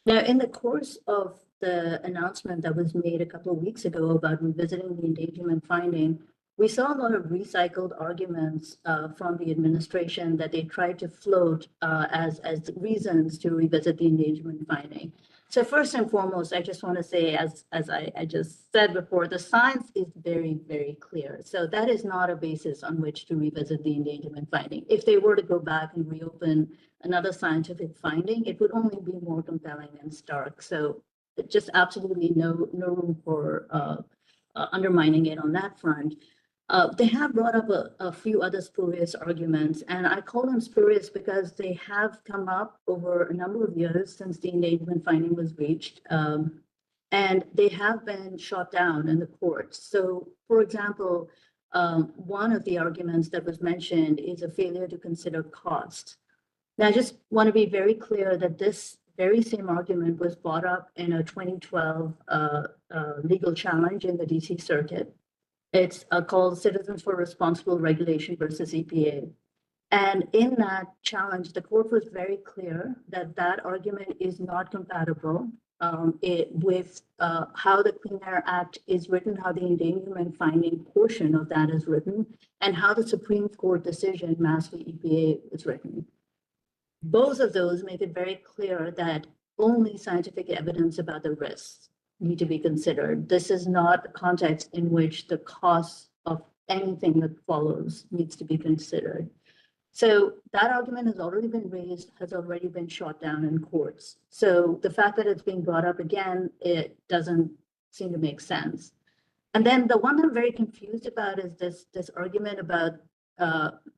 Now, in the course of the announcement that was made a couple of weeks ago about revisiting the endangerment finding, we saw a lot of recycled arguments from the administration that they tried to float as reasons to revisit the endangerment finding. So first and foremost, I just want to say, as I just said before, the science is very, very clear. So that is not a basis on which to revisit the endangerment finding. If they were to go back and reopen another scientific finding, it would only be more compelling and stark. So just absolutely no room for undermining it on that front. They have brought up a few other spurious arguments, and I call them spurious because they have come up over a number of years since the endangerment finding was reached, and they have been shot down in the courts. So, for example, one of the arguments that was mentioned is a failure to consider cost. Now, I just want to be very clear that this very same argument was brought up in a 2012 legal challenge in the DC Circuit. It's called Citizens for Responsible Regulation versus EPA. And in that challenge, the court was very clear that that argument is not compatible with how the Clean Air Act is written, how the endangerment finding portion of that is written, and how the Supreme Court decision, Mass v. EPA, is written. Both of those make it very clear that only scientific evidence about the risks need to be considered. This is not a context in which the cost of anything that follows needs to be considered. So that argument has already been raised, has already been shot down in courts. So the fact that it's being brought up again, it doesn't seem to make sense. And then the one I'm very confused about is this argument about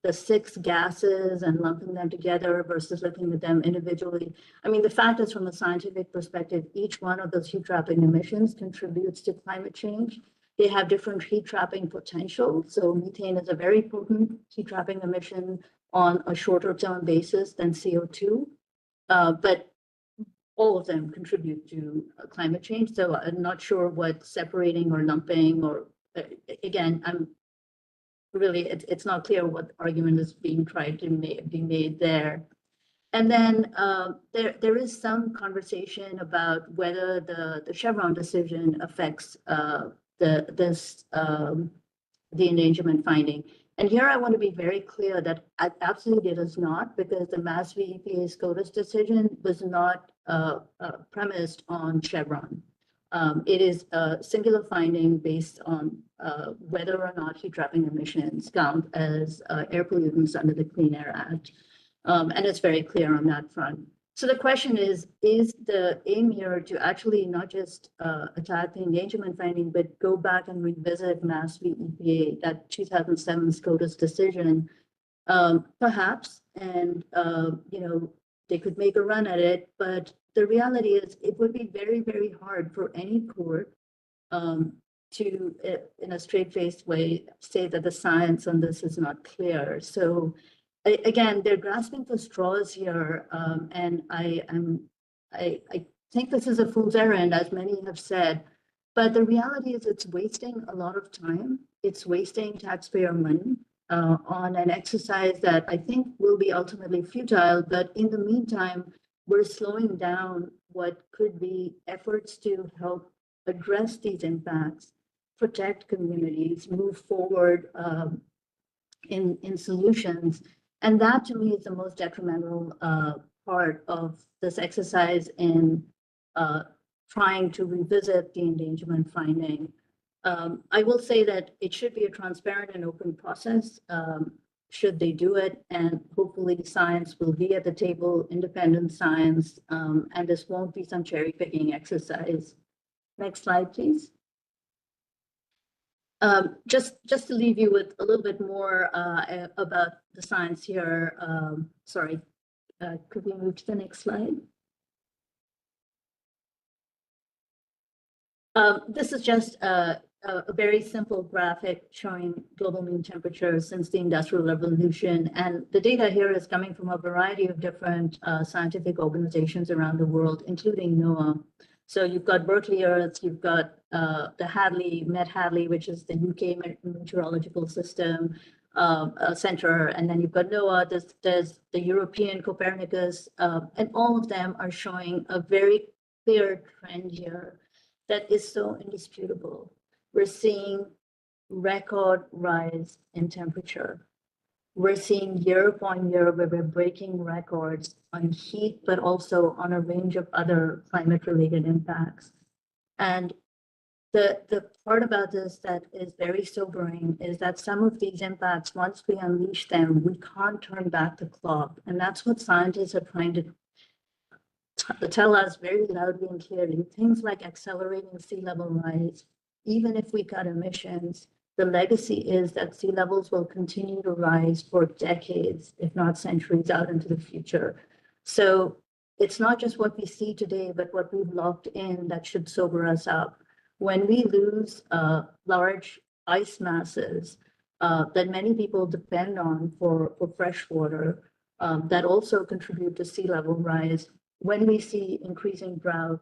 the 6 gases and lumping them together versus looking at them individually. I mean, the fact is, from a scientific perspective, each one of those heat trapping emissions contributes to climate change. They have different heat trapping potential. So methane is a very potent heat trapping emission on a shorter term basis than CO2, but all of them contribute to climate change. So I'm not sure what separating or lumping, or again, it's not clear what argument is being tried to be made there. And then there is some conversation about whether the Chevron decision affects the endangerment finding. And here I want to be very clear that absolutely it is not, because the Mass v. EPA SCOTUS decision was not premised on Chevron. It is a singular finding based on whether or not heat trapping emissions count as air pollutants under the Clean Air Act. And it's very clear on that front. So the question is the aim here to actually not just attack the endangerment finding, but go back and revisit Mass v. EPA, that 2007 SCOTUS decision, perhaps, and they could make a run at it, but the reality is it would be very, very hard for any court to, in a straight-faced way, say that the science on this is not clear. So again, they're grasping for straws here, and I think this is a fool's errand, as many have said, but the reality is it's wasting a lot of time. It's wasting taxpayer money on an exercise that I think will be ultimately futile, but in the meantime, we're slowing down what could be efforts to help address these impacts, protect communities, move forward in solutions. And that, to me, is the most detrimental part of this exercise in trying to revisit the endangerment finding. I will say that it should be a transparent and open process, should they do it, and hopefully science will be at the table, independent science, and this won't be some cherry picking exercise. Next slide, please. Just to leave you with a little bit more about the science here. Sorry, could we move to the next slide? This is just a very simple graphic showing global mean temperature since the Industrial Revolution. And the data here is coming from a variety of different scientific organizations around the world, including NOAA. So you've got Berkeley Earth, you've got the Hadley, Met Hadley, which is the UK Meteorological System Center, and then you've got NOAA, there's the European Copernicus, and all of them are showing a very clear trend here that is so indisputable. We're seeing record rise in temperature. We're seeing year upon year where we're breaking records on heat, but also on a range of other climate-related impacts. And the part about this that is very sobering is that some of these impacts, once we unleash them, we can't turn back the clock. And that's what scientists are trying to tell us very loudly and clearly. Things like accelerating sea level rise, even if we cut emissions, the legacy is that sea levels will continue to rise for decades, if not centuries, out into the future. So it's not just what we see today, but what we've locked in that should sober us up. When we lose large ice masses that many people depend on for fresh water, that also contribute to sea level rise, when we see increasing drought,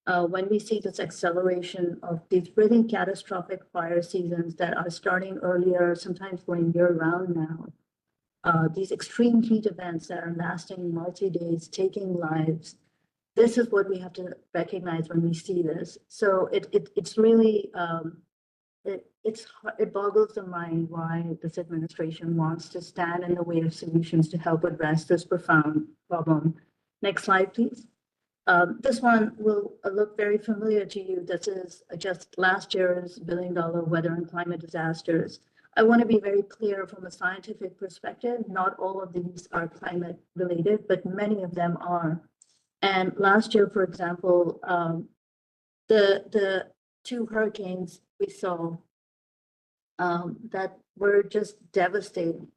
when we see this acceleration of these really catastrophic fire seasons that are starting earlier, sometimes going year-round now, these extreme heat events that are lasting multi-days, taking lives, this is what we have to recognize when we see this. So it's really, it boggles the mind why this administration wants to stand in the way of solutions to help address this profound problem. Next slide, please. This one will look very familiar to you. This is just last year's $1 billion weather and climate disasters. I want to be very clear from a scientific perspective, not all of these are climate related, but many of them are. And last year, for example, the two hurricanes we saw that were just devastating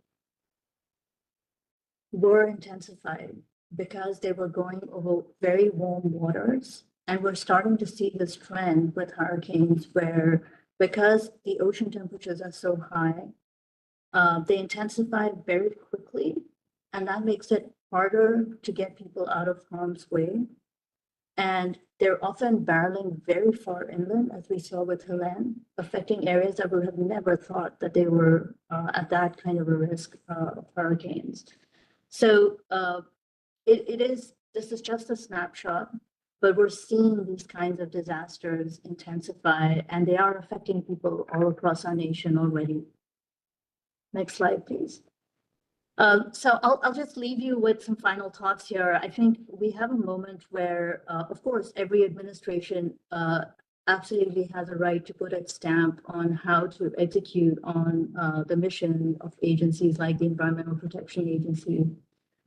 were intensified because they were going over very warm waters. And we're starting to see this trend with hurricanes where, because the ocean temperatures are so high, they intensify very quickly, and that makes it harder to get people out of harm's way. And they're often barreling very far inland, as we saw with Helene, affecting areas that we have never thought that they were at that kind of a risk of hurricanes. So this is just a snapshot, but we're seeing these kinds of disasters intensify, and they are affecting people all across our nation already. Next slide, please. So I'll just leave you with some final thoughts here. I think we have a moment where, of course, every administration absolutely has a right to put its stamp on how to execute on the mission of agencies like the Environmental Protection Agency.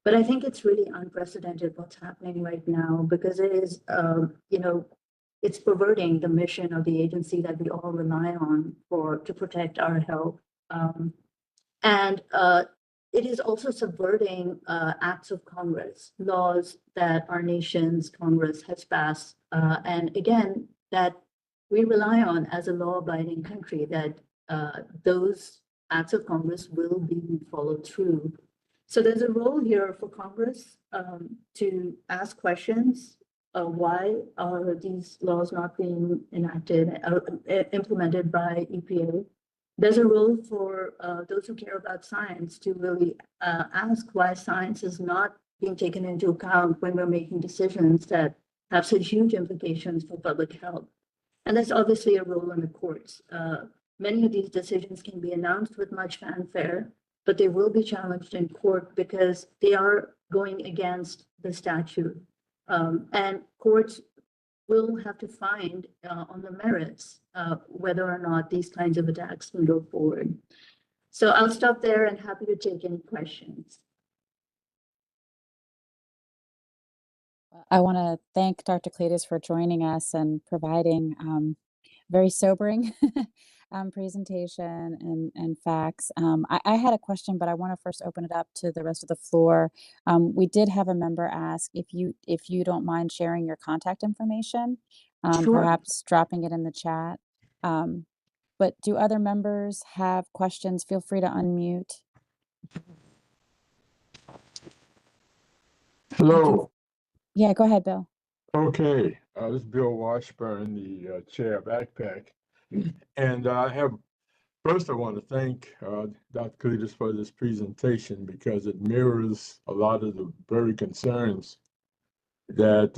But I think it's really unprecedented what's happening right now, because it is, it's perverting the mission of the agency that we all rely on to protect our health. And it is also subverting acts of Congress, laws that our nation's Congress has passed. And again, that we rely on as a law-abiding country, that those acts of Congress will be followed through. So there's a role here for Congress to ask questions. Why are these laws not being enacted, implemented by EPA? There's a role for those who care about science to really ask why science is not being taken into account when we're making decisions that have such huge implications for public health. And there's obviously a role in the courts. Many of these decisions can be announced with much fanfare, but they will be challenged in court because they are going against the statute. And courts will have to find on the merits whether or not these kinds of attacks can go forward. So I'll stop there and happy to take any questions. I want to thank Dr. Cletus for joining us and providing very sobering presentation and facts. I had a question, but I want to first open it up to the rest of the floor. We did have a member ask if you don't mind sharing your contact information, Sure. perhaps dropping it in the chat. But do other members have questions? Feel free to unmute. Hello. Yeah, go ahead, Bill. Okay, this is Bill Washburn, the chair of ACPAC. And first I want to thank Dr. Cletus for this presentation, because it mirrors a lot of the very concerns that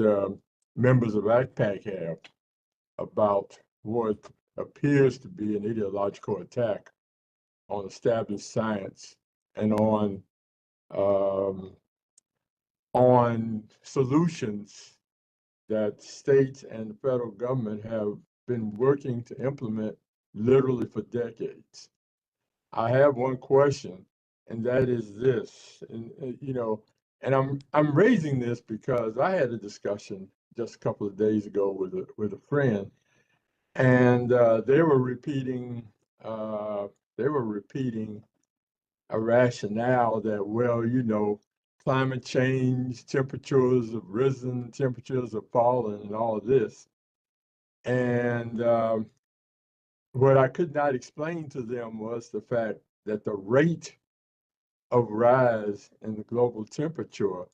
members of ACPAC have about what appears to be an ideological attack on established science and on solutions that states and the federal government have been working to implement literally for decades. I have one question, and that is this, and I'm raising this because I had a discussion just a couple of days ago with a friend, and they were repeating a rationale that, well, climate change, temperatures have risen, temperatures have fallen, and all of this. And what I could not explain to them was the fact that the rate of rise in the global temperature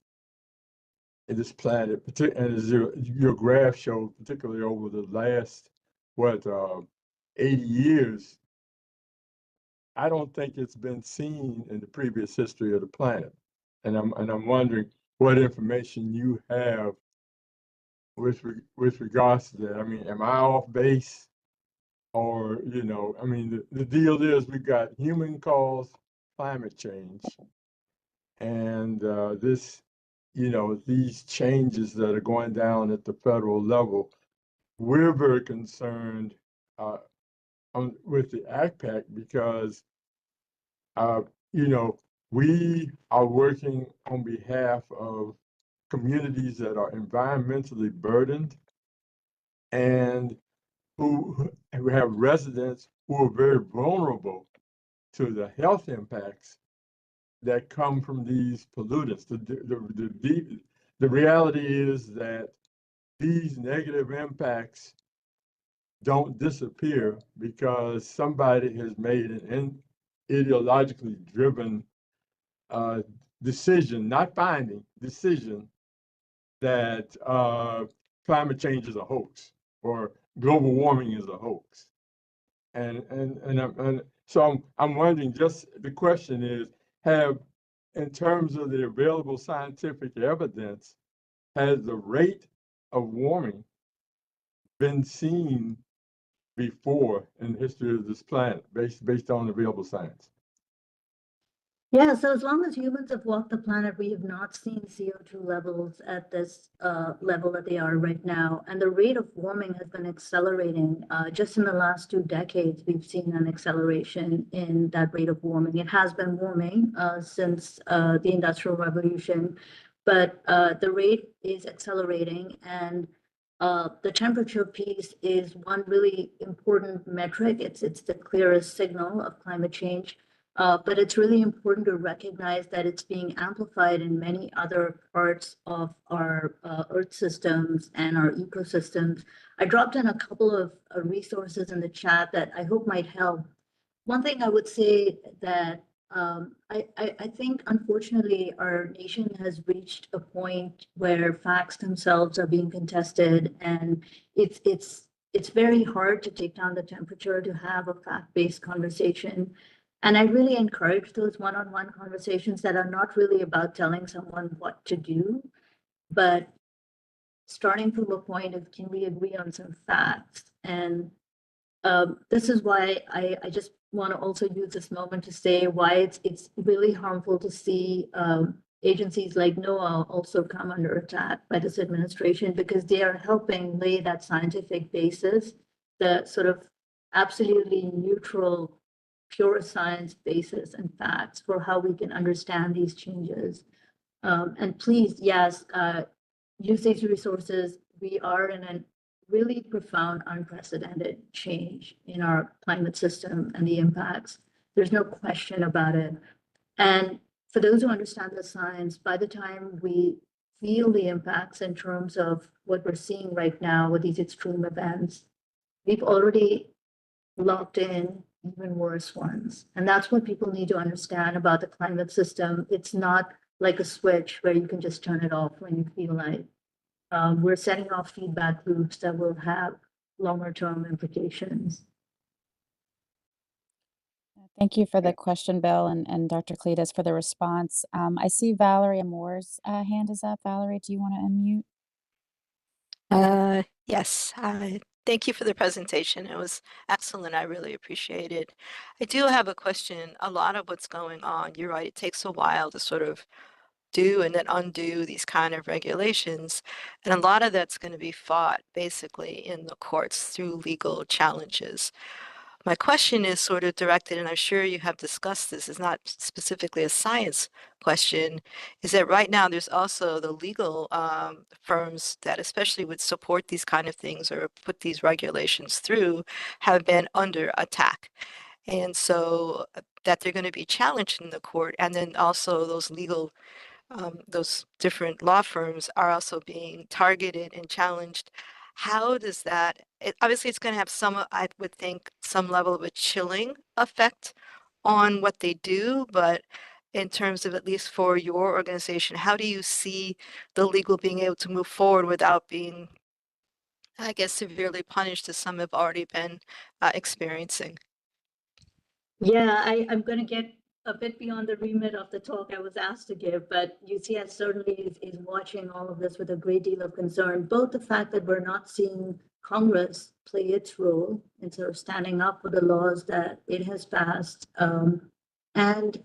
in this planet, and as your graph showed, particularly over the last, 80 years, I don't think it's been seen in the previous history of the planet. And I'm wondering what information you have with regards to that? I mean, am I off base? Or, I mean, the deal is we got human caused climate change. And these changes that are going down at the federal level, we're very concerned with the ACPAC because, we are working on behalf of communities that are environmentally burdened and who have residents who are very vulnerable to the health impacts that come from these pollutants. The reality is that these negative impacts don't disappear because somebody has made an ideologically driven decision, not finding, decision that climate change is a hoax or global warming is a hoax. And so I'm wondering, just the question is, in terms of the available scientific evidence, has the rate of warming been seen before in the history of this planet based on available science? Yeah, so as long as humans have walked the planet, we have not seen CO2 levels at this level that they are right now. And the rate of warming has been accelerating. Just in the last 2 decades, we've seen an acceleration in that rate of warming. It has been warming since the Industrial Revolution, but the rate is accelerating. And the temperature piece is one really important metric. It's the clearest signal of climate change. But it's really important to recognize that it's being amplified in many other parts of our Earth systems and our ecosystems. I dropped in a couple of resources in the chat that I hope might help. One thing I would say that I think, unfortunately, our nation has reached a point where facts themselves are being contested, and it's very hard to take down the temperature to have a fact-based conversation. And I really encourage those one-on-one conversations that are not really about telling someone what to do, but starting from a point of, can we agree on some facts? And this is why I just want to also use this moment to say why it's really harmful to see agencies like NOAA also come under attack by this administration, because they are helping lay that scientific basis, the sort of absolutely neutral, pure science basis and facts for how we can understand these changes. And please, yes, use these resources. We are in a really profound, unprecedented change in our climate system and the impacts. There's no question about it. And for those who understand the science, by the time we feel the impacts in terms of what we're seeing right now with these extreme events, we've already locked in even worse ones. And that's what people need to understand about the climate system. It's not like a switch where you can just turn it off when you feel like. We're setting off feedback loops that will have longer term implications. Thank you for the question, Bill, and Dr. Cletus for the response. I see Valerie Moore's hand is up. Valerie, do you want to unmute? Yes, thank you for the presentation. It was excellent. I really appreciate it. I do have a question. A lot of what's going on, you're right, it takes a while to sort of do and then undo these kind of regulations. And a lot of that's going to be fought basically in the courts through legal challenges. My question is sort of directed, and I'm sure you have discussed this, it's not specifically a science question, is that right now there's also the legal firms that especially would support these kind of things or put these regulations through have been under attack. And so that they're going to be challenged in the court, and then also those legal those different law firms are also being targeted and challenged. How does that, obviously it's going to have some, I would think, some level of a chilling effect on what they do, but in terms of, at least for your organization, how do you see the legal being able to move forward without being, I guess, severely punished, as some have already been experiencing? Yeah, I'm going to get a bit beyond the remit of the talk I was asked to give, but UCS certainly is watching all of this with a great deal of concern, both the fact that we're not seeing Congress play its role in sort of standing up for the laws that it has passed. And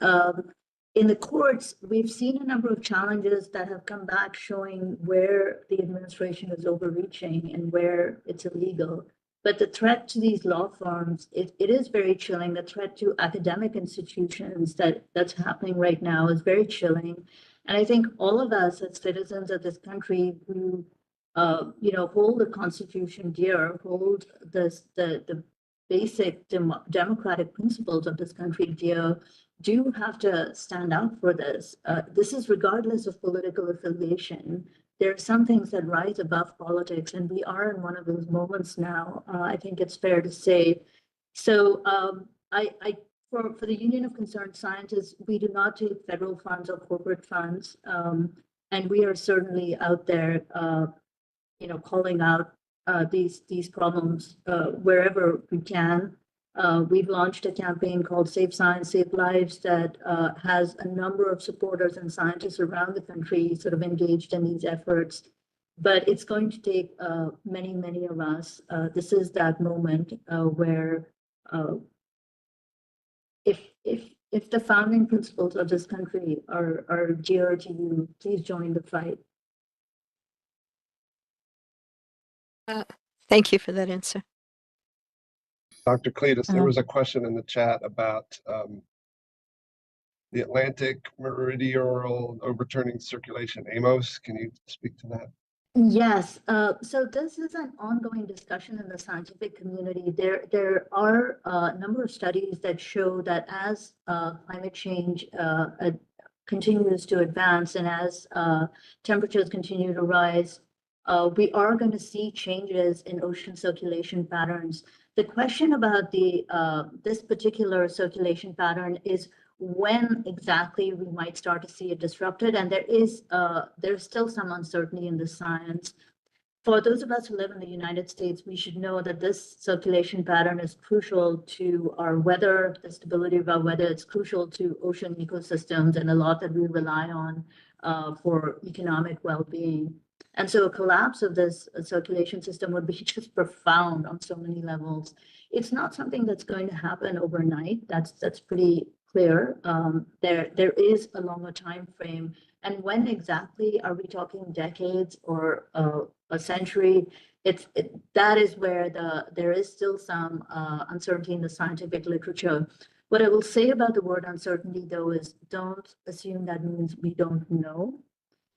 in the courts, we've seen a number of challenges that have come back showing where the administration is overreaching and where it's illegal. But the threat to these law firms, it is very chilling. The threat to academic institutions that's happening right now is very chilling. And I think all of us as citizens of this country who, hold the Constitution dear, hold the basic democratic principles of this country dear, do have to stand out for this. This is regardless of political affiliation. There are some things that rise above politics, and we are in one of those moments now. I think it's fair to say. So for the Union of Concerned Scientists, we do not take federal funds or corporate funds. And we are certainly out there, calling out these problems wherever we can. We've launched a campaign called Save Science, Save Lives that has a number of supporters and scientists around the country sort of engaged in these efforts. But it's going to take many, many of us. This is that moment where if the founding principles of this country are dear to you, please join the fight. Thank you for that answer. Dr. Cletus, there was a question in the chat about the Atlantic meridional overturning circulation, AMOS. Can you speak to that? Yes, so this is an ongoing discussion in the scientific community. There are a number of studies that show that as climate change continues to advance and as temperatures continue to rise, we are going to see changes in ocean circulation patterns. The question about this particular circulation pattern is when exactly we might start to see it disrupted, and there's still some uncertainty in the science. For those of us who live in the United States, we should know that this circulation pattern is crucial to our weather, the stability of our weather. It's crucial to ocean ecosystems and a lot that we rely on for economic well-being. And so a collapse of this circulation system would be just profound on so many levels. It's not something that's going to happen overnight. That's pretty clear. There is a longer time frame. And when exactly are we talking decades or a century? That is where there is still some uncertainty in the scientific literature. What I will say about the word uncertainty, though, is don't assume that means we don't know.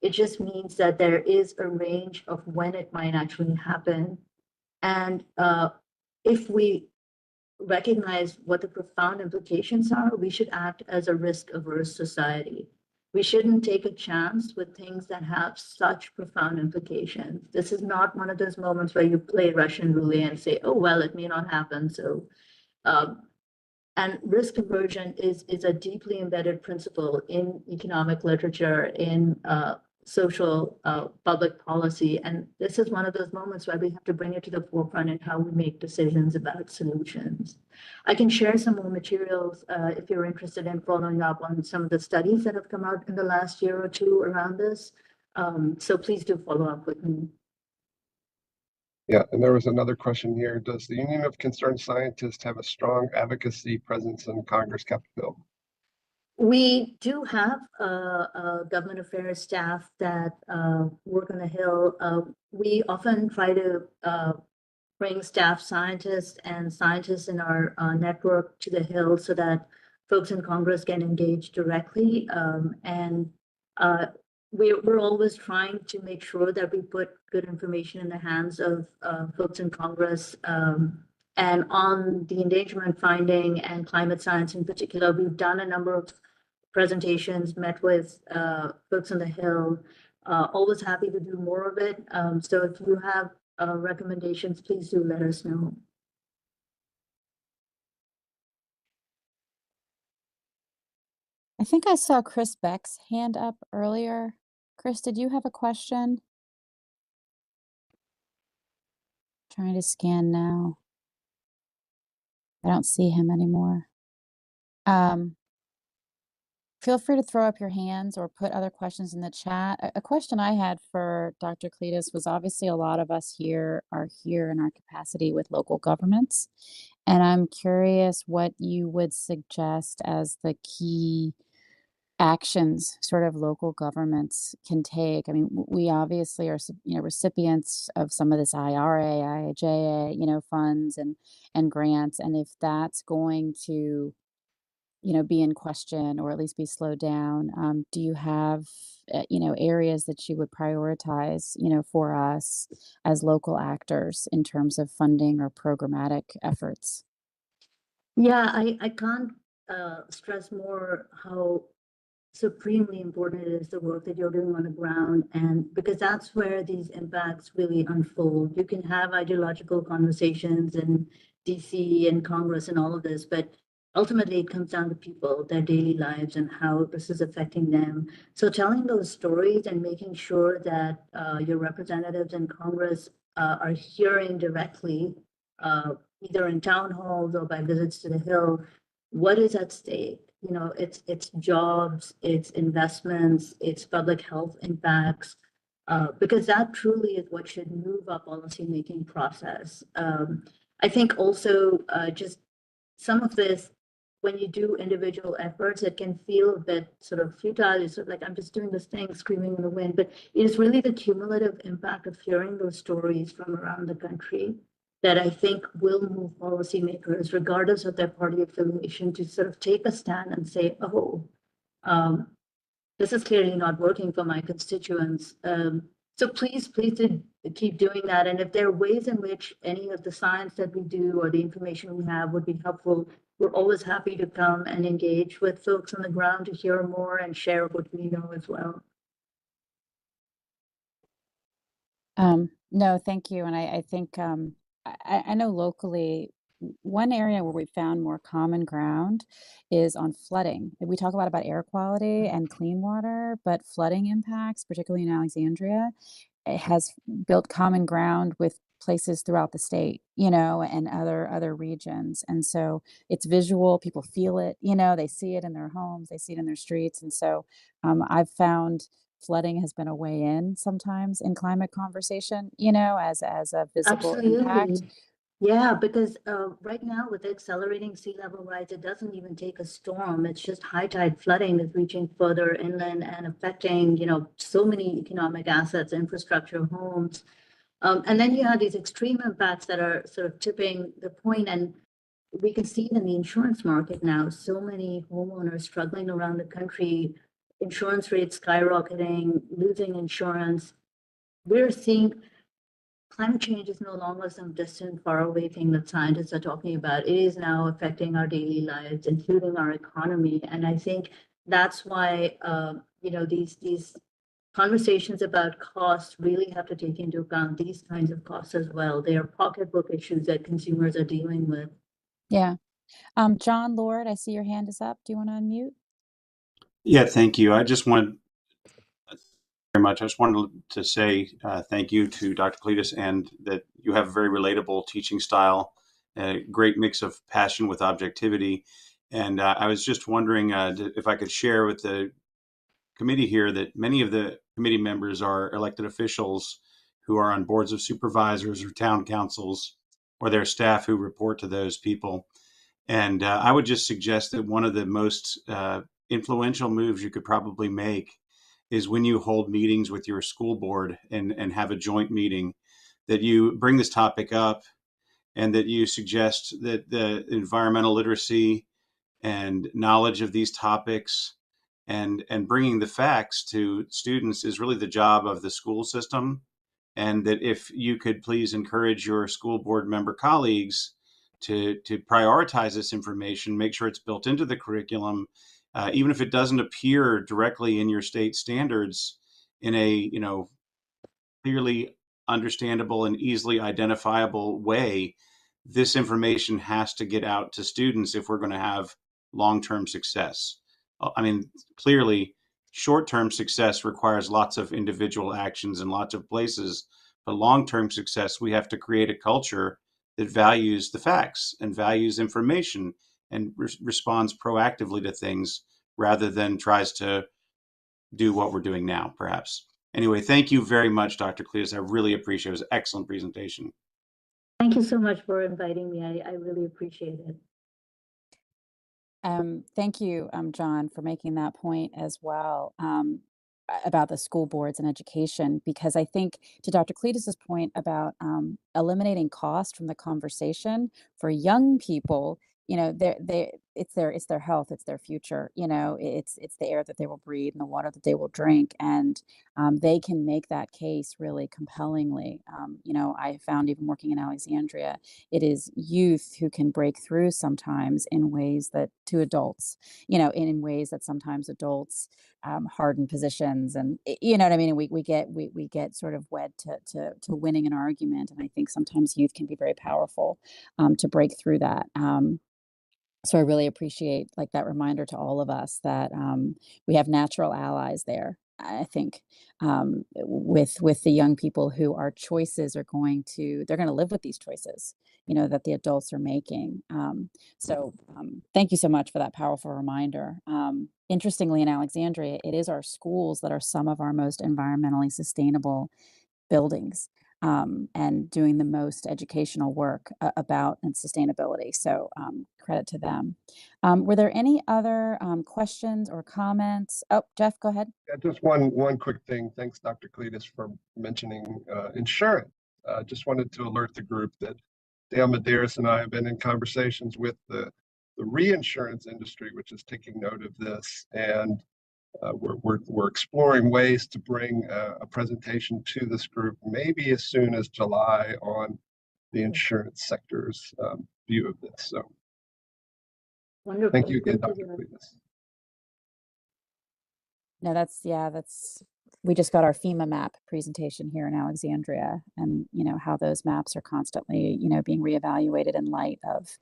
It just means that there is a range of when it might actually happen. And if we recognize what the profound implications are, we should act as a risk-averse society. We shouldn't take a chance with things that have such profound implications. This is not one of those moments where you play Russian roulette and say, oh, well, it may not happen. So, and risk aversion is a deeply embedded principle in economic literature, in social public policy. And this is one of those moments where we have to bring it to the forefront in how we make decisions about solutions. I can share some more materials if you're interested in following up on some of the studies that have come out in the last year or two around this. So please do follow up with me. Yeah, and there was another question here. Does the Union of Concerned Scientists have a strong advocacy presence in Congress, Capitol Hill? We do have a government affairs staff that work on the Hill. We often try to bring staff scientists and scientists in our network to the Hill so that folks in Congress can engage directly. We're always trying to make sure that we put good information in the hands of folks in Congress. And on the endangerment finding and climate science in particular, we've done a number of presentations, met with folks on the Hill, always happy to do more of it. So if you have recommendations, please do let us know. I think I saw Chris Beck's hand up earlier. Chris, did you have a question? Trying to scan now. I don't see him anymore. Feel free to throw up your hands or put other questions in the chat. A question I had for Dr. Cletus was obviously a lot of us here are here in our capacity with local governments. And I'm curious what you would suggest as the key actions sort of local governments can take. I mean, we obviously are, recipients of some of this IRA, IIJA, funds and grants. And if that's going to be in question or at least be slowed down. Do you have, areas that you would prioritize, for us as local actors in terms of funding or programmatic efforts? Yeah, I can't stress more how supremely important it is the work that you're doing on the ground, and because that's where these impacts really unfold. You can have ideological conversations in DC and Congress and all of this, but ultimately it comes down to people, their daily lives, and how this is affecting them. So telling those stories and making sure that your representatives in Congress are hearing directly, either in town halls or by visits to the Hill, what is at stake. It's jobs, it's investments, it's public health impacts, because that truly is what should move our policymaking process. I think also just some of this, when you do individual efforts, it can feel a bit sort of futile. It's sort of like, I'm just doing this thing, screaming in the wind, but it is really the cumulative impact of hearing those stories from around the country that I think will move policymakers, regardless of their party affiliation, to sort of take a stand and say, oh, this is clearly not working for my constituents. So please do keep doing that. And if there are ways in which any of the science that we do or the information we have would be helpful, we're always happy to come and engage with folks on the ground to hear more and share what we know as well. No, thank you. And I think I know locally, one area where we found more common ground is on flooding. We talk a lot about air quality and clean water, but flooding impacts, particularly in Alexandria, it has built common ground with places throughout the state, and other regions. And so it's visual, people feel it, they see it in their homes, they see it in their streets. And so I've found flooding has been a way in sometimes in climate conversation, as a visible impact. Absolutely. Yeah, because right now with accelerating sea level rise, it doesn't even take a storm. It's just high tide flooding that's reaching further inland and affecting, so many economic assets, infrastructure, homes. And then you have these extreme impacts that are sort of tipping the point, and we can see it in the insurance market now. So many homeowners struggling around the country, insurance rates skyrocketing, losing insurance. We're seeing climate change is no longer some distant, faraway thing that scientists are talking about. It is now affecting our daily lives, including our economy. And I think that's why these conversations about costs really have to take into account these kinds of costs as well. They are pocketbook issues that consumers are dealing with. Yeah. John Lord, I see your hand is up. Do you want to unmute? Yeah, thank you. I just wanted very much. I just wanted to say thank you to Dr. Cletus, and that you have a very relatable teaching style, a great mix of passion with objectivity. And I was just wondering if I could share with the committee here that many of the committee members are elected officials who are on boards of supervisors or town councils, or their staff who report to those people. And I would just suggest that one of the most influential moves you could probably make is when you hold meetings with your school board and have a joint meeting, that you bring this topic up and that you suggest that the environmental literacy and knowledge of these topics and bringing the facts to students is really the job of the school system. And that if you could please encourage your school board member colleagues to prioritize this information, make sure it's built into the curriculum, even if it doesn't appear directly in your state standards in a clearly understandable and easily identifiable way. This information has to get out to students if we're going to have long-term success. I mean, clearly, short-term success requires lots of individual actions in lots of places, but long-term success, we have to create a culture that values the facts and values information and responds proactively to things rather than tries to do what we're doing now, perhaps. Anyway, thank you very much, Dr. Cletus. I really appreciate it. It was an excellent presentation. Thank you so much for inviting me. I really appreciate it. Thank you, John, for making that point as well, about the school boards and education, because I think to Dr. Cletus's point about eliminating cost from the conversation for young people, you know, it's their health, it's their future, you know, it's the air that they will breathe and the water that they will drink, and they can make that case really compellingly. You know, I found even working in Alexandria, it is youth who can break through sometimes in ways that to adults, you know, in ways that sometimes adults harden positions, and you know what I mean. And we get sort of wed to winning an argument, and I think sometimes youth can be very powerful to break through that. So I really appreciate like that reminder to all of us that we have natural allies there. I think with the young people who our choices are they're going to live with these choices, you know, that the adults are making. Thank you so much for that powerful reminder. Interestingly, in Alexandria, it is our schools that are some of our most environmentally sustainable buildings, and doing the most educational work about and sustainability. So credit to them. Were there any other questions or comments? Oh, Jeff, go ahead. Yeah, just one quick thing. Thanks, Dr. Cletus, for mentioning insurance. Just wanted to alert the group that Dale Medeiros and I have been in conversations with the reinsurance industry, which is taking note of this, and we're exploring ways to bring a presentation to this group, maybe as soon as July, on the insurance sector's view of this. So Wonderful. thank you again, Thank Dr. you. Cletus. No, that's we just got our FEMA map presentation here in Alexandria, and you know how those maps are constantly, you know, being reevaluated in light of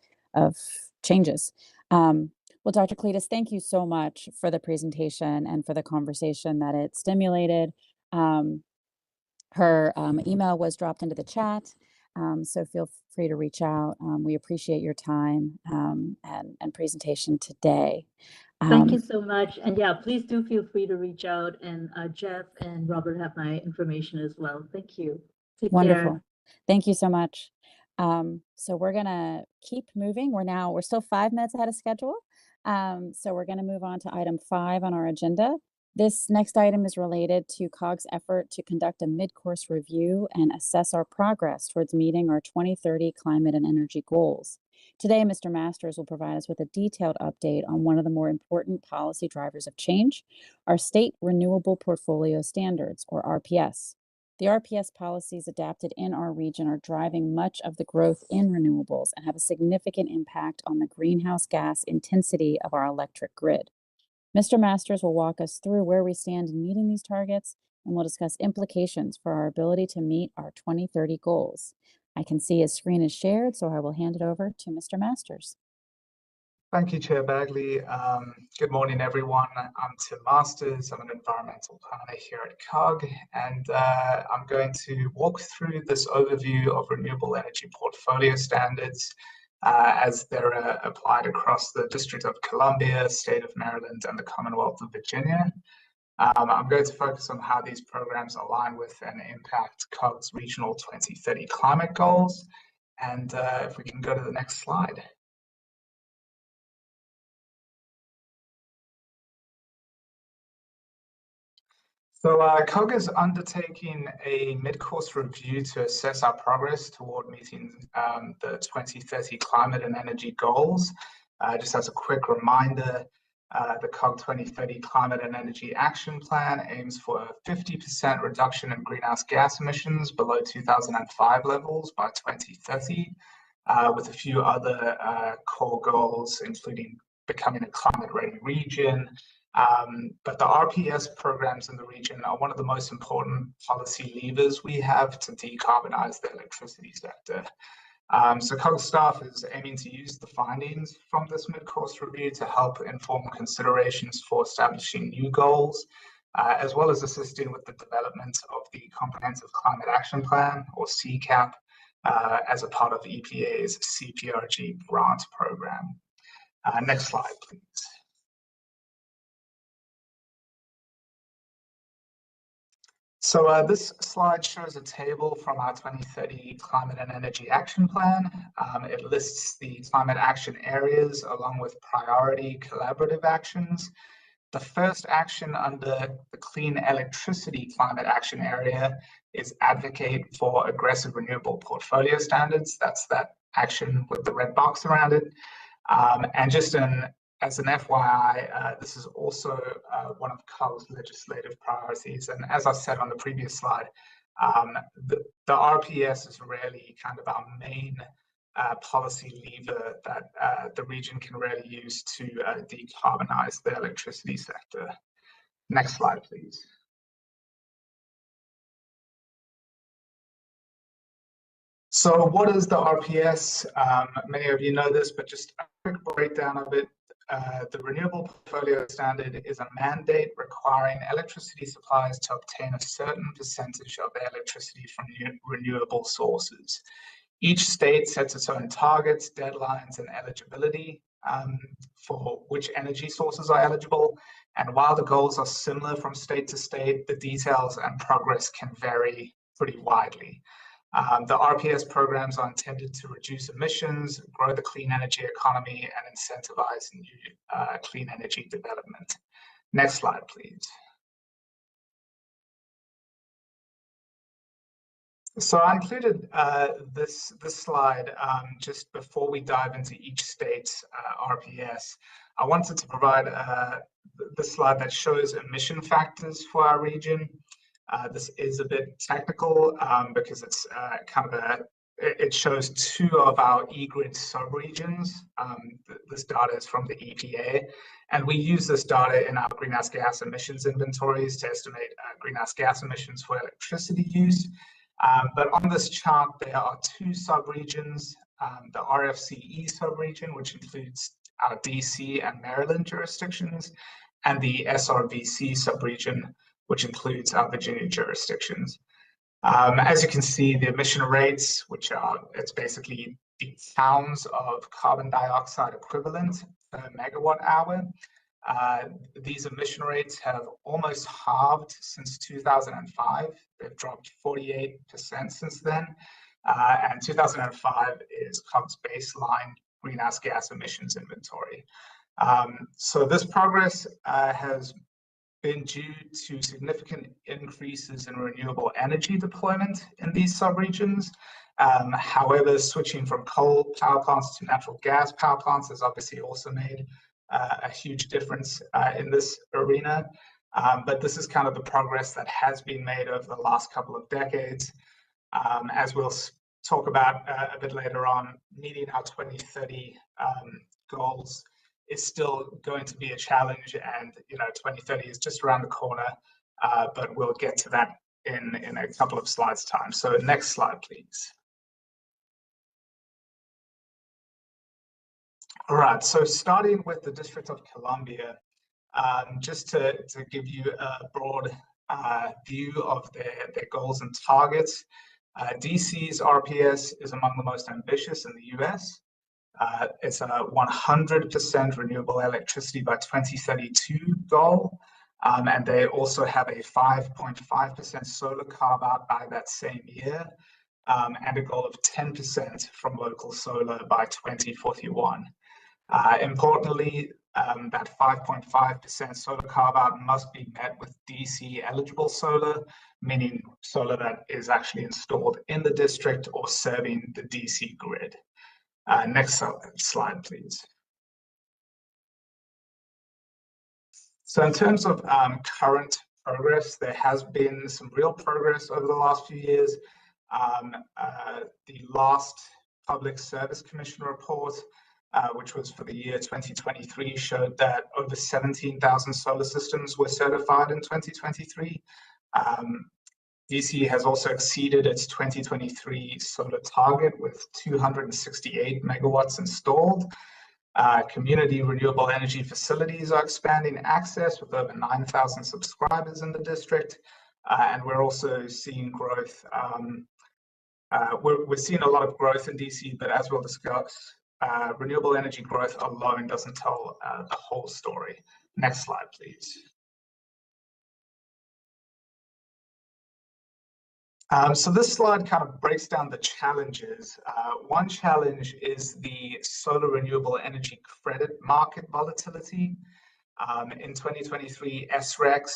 changes. Well, Dr. Cletus, thank you so much for the presentation and for the conversation that it stimulated. Her email was dropped into the chat, so feel free to reach out. We appreciate your time and presentation today. Thank you so much. And yeah, please do feel free to reach out. And Jeff and Robert have my information as well. Thank you. Take Wonderful. care. Thank you so much. So we're gonna keep moving. We're still 5 minutes ahead of schedule. So we're gonna move on to item 5 on our agenda. This next item is related to COG's effort to conduct a mid-course review and assess our progress towards meeting our 2030 climate and energy goals. Today, Mr. Masters will provide us with a detailed update on one of the more important policy drivers of change, our State Renewable Portfolio Standards, or RPS. The RPS policies adapted in our region are driving much of the growth in renewables and have a significant impact on the greenhouse gas intensity of our electric grid. Mr. Masters will walk us through where we stand in meeting these targets, and we'll discuss implications for our ability to meet our 2030 goals. I can see his screen is shared, so I will hand it over to Mr. Masters. Thank you, Chair Bagley. Good morning, everyone. I'm Tim Masters. I'm an environmental planner here at COG, and I'm going to walk through this overview of renewable energy portfolio standards as they're applied across the District of Columbia, State of Maryland, and the Commonwealth of Virginia. I'm going to focus on how these programs align with and impact COG's regional 2030 climate goals. And if we can go to the next slide. So COG is undertaking a mid-course review to assess our progress toward meeting the 2030 climate and energy goals. Just as a quick reminder, the COG 2030 Climate and Energy Action Plan aims for a 50% reduction in greenhouse gas emissions below 2005 levels by 2030, with a few other core goals, including becoming a climate-ready region. But the RPS programs in the region are one of the most important policy levers we have to decarbonize the electricity sector. So COG staff is aiming to use the findings from this mid-course review to help inform considerations for establishing new goals, as well as assisting with the development of the Comprehensive Climate Action Plan, or CEEPC, as a part of EPA's CPRG grant program. Next slide, please. So this slide shows a table from our 2030 Climate and Energy Action Plan. It lists the climate action areas along with priority collaborative actions. The first action under the Clean Electricity Climate Action Area is advocate for aggressive renewable portfolio standards. That's that action with the red box around it. And just as an FYI, this is also one of COG's legislative priorities. And as I said on the previous slide, the RPS is really kind of our main policy lever that the region can really use to decarbonize the electricity sector. Next slide, please. So what is the RPS? Many of you know this, but just a quick breakdown of it. The Renewable Portfolio Standard is a mandate requiring electricity suppliers to obtain a certain percentage of their electricity from renewable sources. Each state sets its own targets, deadlines, and eligibility for which energy sources are eligible. And while the goals are similar from state to state, the details and progress can vary pretty widely. The RPS programs are intended to reduce emissions, grow the clean energy economy, and incentivize new clean energy development. Next slide, please. So I included this slide just before we dive into each state's RPS. I wanted to provide the slide that shows emission factors for our region. This is a bit technical because it's it shows two of our eGrid subregions. This data is from the EPA, and we use this data in our greenhouse gas emissions inventories to estimate greenhouse gas emissions for electricity use. But on this chart, there are two subregions, the RFCE subregion, which includes our DC and Maryland jurisdictions, and the SRVC subregion, which includes our Virginia jurisdictions. As you can see, the emission rates, which are, it's basically the pounds of carbon dioxide equivalent per megawatt hour. These emission rates have almost halved since 2005. They've dropped 48% since then. And 2005 is COG's baseline greenhouse gas emissions inventory. So this progress has been due to significant increases in renewable energy deployment in these subregions. However, switching from coal power plants to natural gas power plants has obviously also made a huge difference in this arena. But this is kind of the progress that has been made over the last couple of decades. As we'll talk about a bit later on, meeting our 2030 goals is still going to be a challenge, and 2030 is just around the corner, but we'll get to that in a couple of slides time. So next slide, please. All right, so starting with the District of Columbia, just to give you a broad view of their goals and targets, DC's RPS is among the most ambitious in the US. It's a 100% renewable electricity by 2032 goal. And they also have a 5.5% solar carve out by that same year, and a goal of 10% from local solar by 2041. Importantly, that 5.5% solar carve out must be met with DC eligible solar, meaning solar that is actually installed in the district or serving the DC grid. Next slide, please. So in terms of current progress, there has been some real progress over the last few years. The last Public Service Commission report, which was for the year 2023, showed that over 17,000 solar systems were certified in 2023. DC has also exceeded its 2023 solar target with 268 megawatts installed. Community renewable energy facilities are expanding access with over 9,000 subscribers in the district. And we're also seeing growth. We're seeing a lot of growth in DC, but as we'll discuss, renewable energy growth alone doesn't tell the whole story. Next slide, please. So this slide kind of breaks down the challenges. One challenge is the solar renewable energy credit market volatility. In 2023, SREX,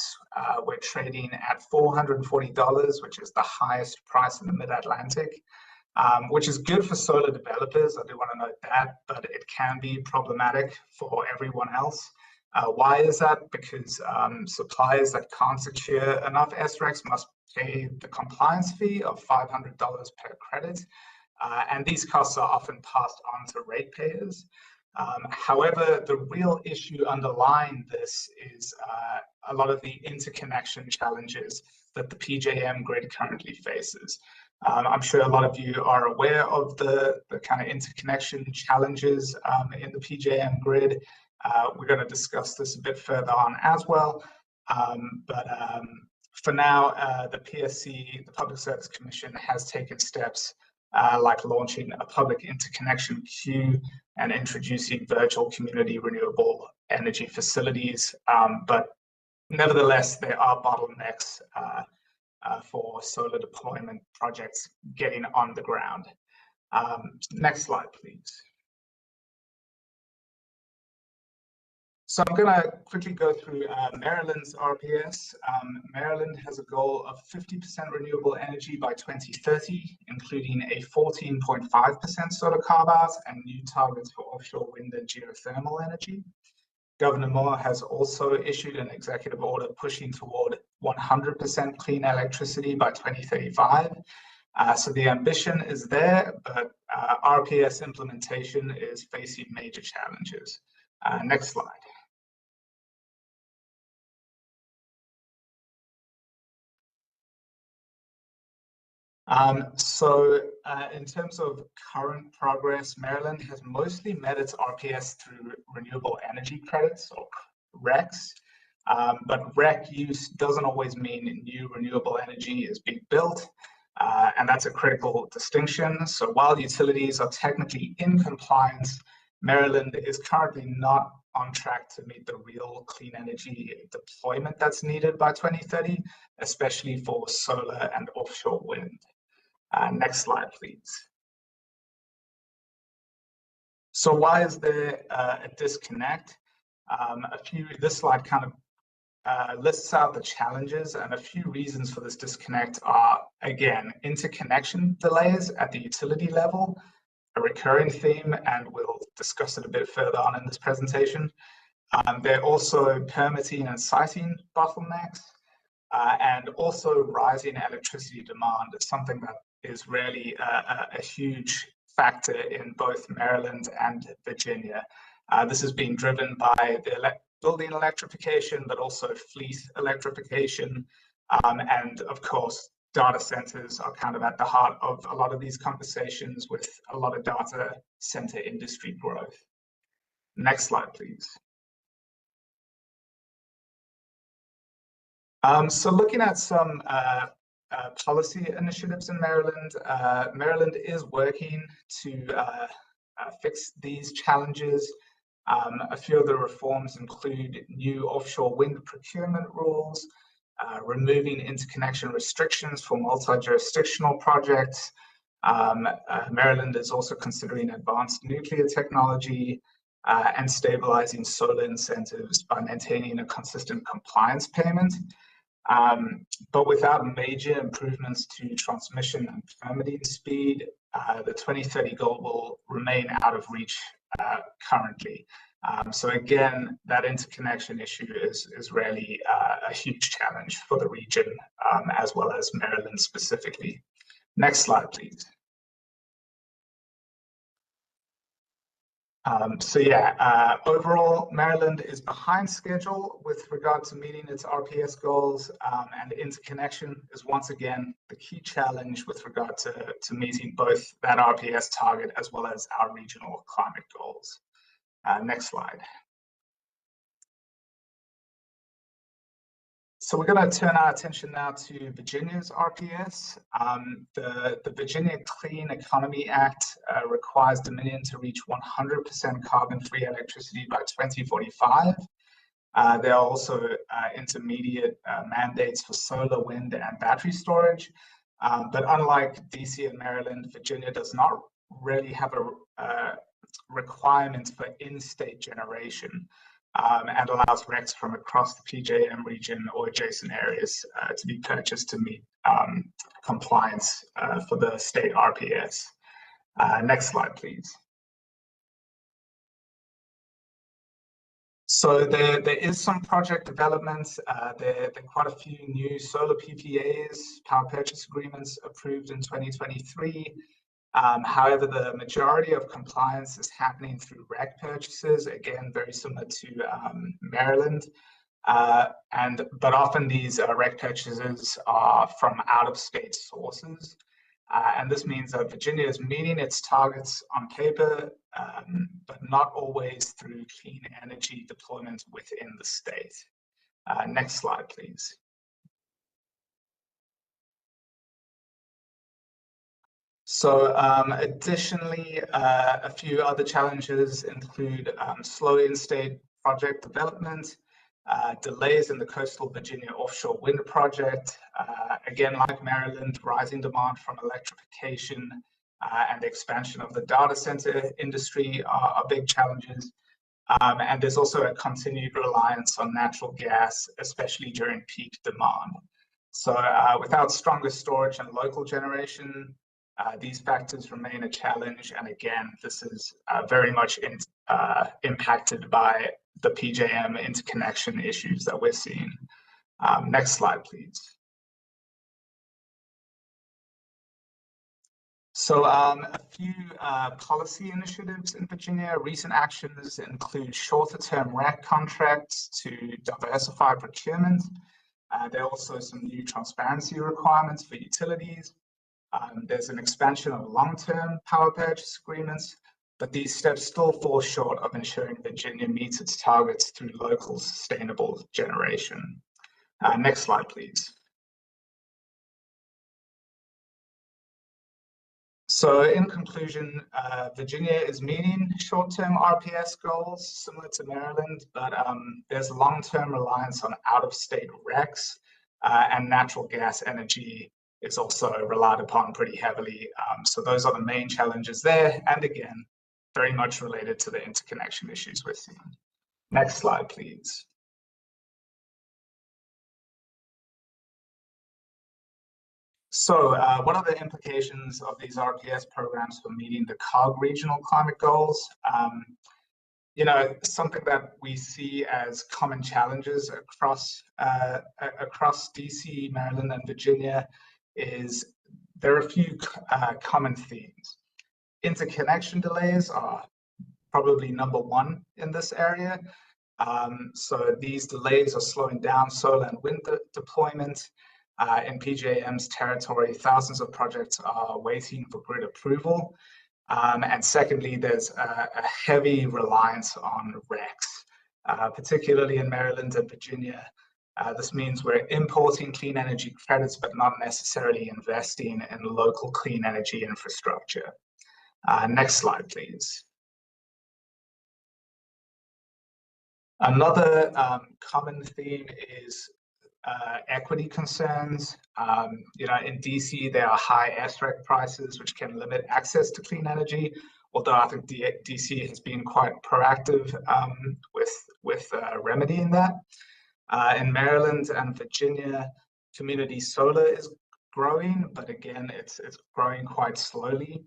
we're trading at $440, which is the highest price in the Mid-Atlantic, which is good for solar developers. I do want to note that, but it can be problematic for everyone else. Why is that? Because suppliers that can't secure enough SREX must pay the compliance fee of $500 per credit, and these costs are often passed on to ratepayers. However, the real issue underlying this is a lot of the interconnection challenges that the PJM grid currently faces. I'm sure a lot of you are aware of the kind of interconnection challenges in the PJM grid. We're going to discuss this a bit further on as well. But for now, the PSC, the Public Service Commission, has taken steps like launching a public interconnection queue and introducing virtual community renewable energy facilities. But nevertheless, there are bottlenecks for solar deployment projects getting on the ground. Next slide, please. So I'm going to quickly go through Maryland's RPS. Maryland has a goal of 50% renewable energy by 2030, including a 14.5% solar carve-out and new targets for offshore wind and geothermal energy. Governor Moore has also issued an executive order pushing toward 100% clean electricity by 2035. So the ambition is there, but RPS implementation is facing major challenges. Next slide. In terms of current progress, Maryland has mostly met its RPS through renewable energy credits, or RECs. But REC use doesn't always mean new renewable energy is being built, and that's a critical distinction. So while utilities are technically in compliance, Maryland is currently not on track to meet the real clean energy deployment that's needed by 2030, especially for solar and offshore wind. Next slide, please. So why is there a disconnect? This slide kind of lists out the challenges, and a few reasons for this disconnect are, again, interconnection delays at the utility level, a recurring theme, and we'll discuss it a bit further on in this presentation. There are also permitting and siting bottlenecks, and also rising electricity demand is something that is really a huge factor in both Maryland and Virginia. This has been driven by the building electrification, but also fleet electrification. And of course, data centers are kind of at the heart of a lot of these conversations with a lot of data center industry growth. Next slide, please. So looking at some policy initiatives in Maryland, Maryland is working to fix these challenges. A few of the reforms include new offshore wind procurement rules, removing interconnection restrictions for multi-jurisdictional projects. Maryland is also considering advanced nuclear technology and stabilizing solar incentives by maintaining a consistent compliance payment. But without major improvements to transmission and permitting speed, the 2030 goal will remain out of reach currently. So again, that interconnection issue is really a huge challenge for the region, as well as Maryland specifically. Next slide, please. Overall, Maryland is behind schedule with regard to meeting its RPS goals, and interconnection is once again the key challenge with regard to meeting both that RPS target as well as our regional climate goals. Next slide. So we're going to turn our attention now to Virginia's RPS. The Virginia Clean Economy Act requires Dominion to reach 100% carbon-free electricity by 2045. There are also intermediate mandates for solar, wind, and battery storage. But unlike DC and Maryland, Virginia does not really have a requirement for in-state generation, and allows RECs from across the PJM region or adjacent areas to be purchased to meet compliance for the state RPS. Next slide, please. So there is some project development. There are quite a few new solar PPAs, power purchase agreements, approved in 2023. However, the majority of compliance is happening through REC purchases, again, very similar to Maryland. But often these REC purchases are from out-of-state sources. And this means that Virginia is meeting its targets on paper, but not always through clean energy deployment within the state. Next slide, please. So additionally, a few other challenges include slow in-state project development, delays in the coastal Virginia offshore wind project, again, like Maryland, rising demand from electrification and expansion of the data center industry are big challenges. And there's also a continued reliance on natural gas, especially during peak demand. So without stronger storage and local generation, these factors remain a challenge. And again, this is very much impacted by the PJM interconnection issues that we're seeing. Next slide, please. So a few policy initiatives in Virginia. Recent actions include shorter-term REC contracts to diversify procurement. There are also some new transparency requirements for utilities. There's an expansion of long-term power purchase agreements, but these steps still fall short of ensuring Virginia meets its targets through local sustainable generation. Next slide, please. So in conclusion, Virginia is meeting short-term RPS goals similar to Maryland, but there's long-term reliance on out-of-state RECs, and natural gas energy is also relied upon pretty heavily. So those are the main challenges there. And again, very much related to the interconnection issues we're seeing. Next slide, please. So what are the implications of these RPS programs for meeting the COG regional climate goals? You know, something that we see as common challenges across DC, Maryland, and Virginia is there are a few common themes. Interconnection delays are probably number one in this area. So these delays are slowing down solar and wind deployment. In PJM's territory, thousands of projects are waiting for grid approval. And secondly, there's a heavy reliance on RECs, particularly in Maryland and Virginia. This means we're importing clean energy credits, but not necessarily investing in local clean energy infrastructure. Next slide, please. Another common theme is equity concerns. You know, in DC, there are high SREC prices, which can limit access to clean energy, although I think DC has been quite proactive with remedying that. In Maryland and Virginia, community solar is growing, but again, it's growing quite slowly.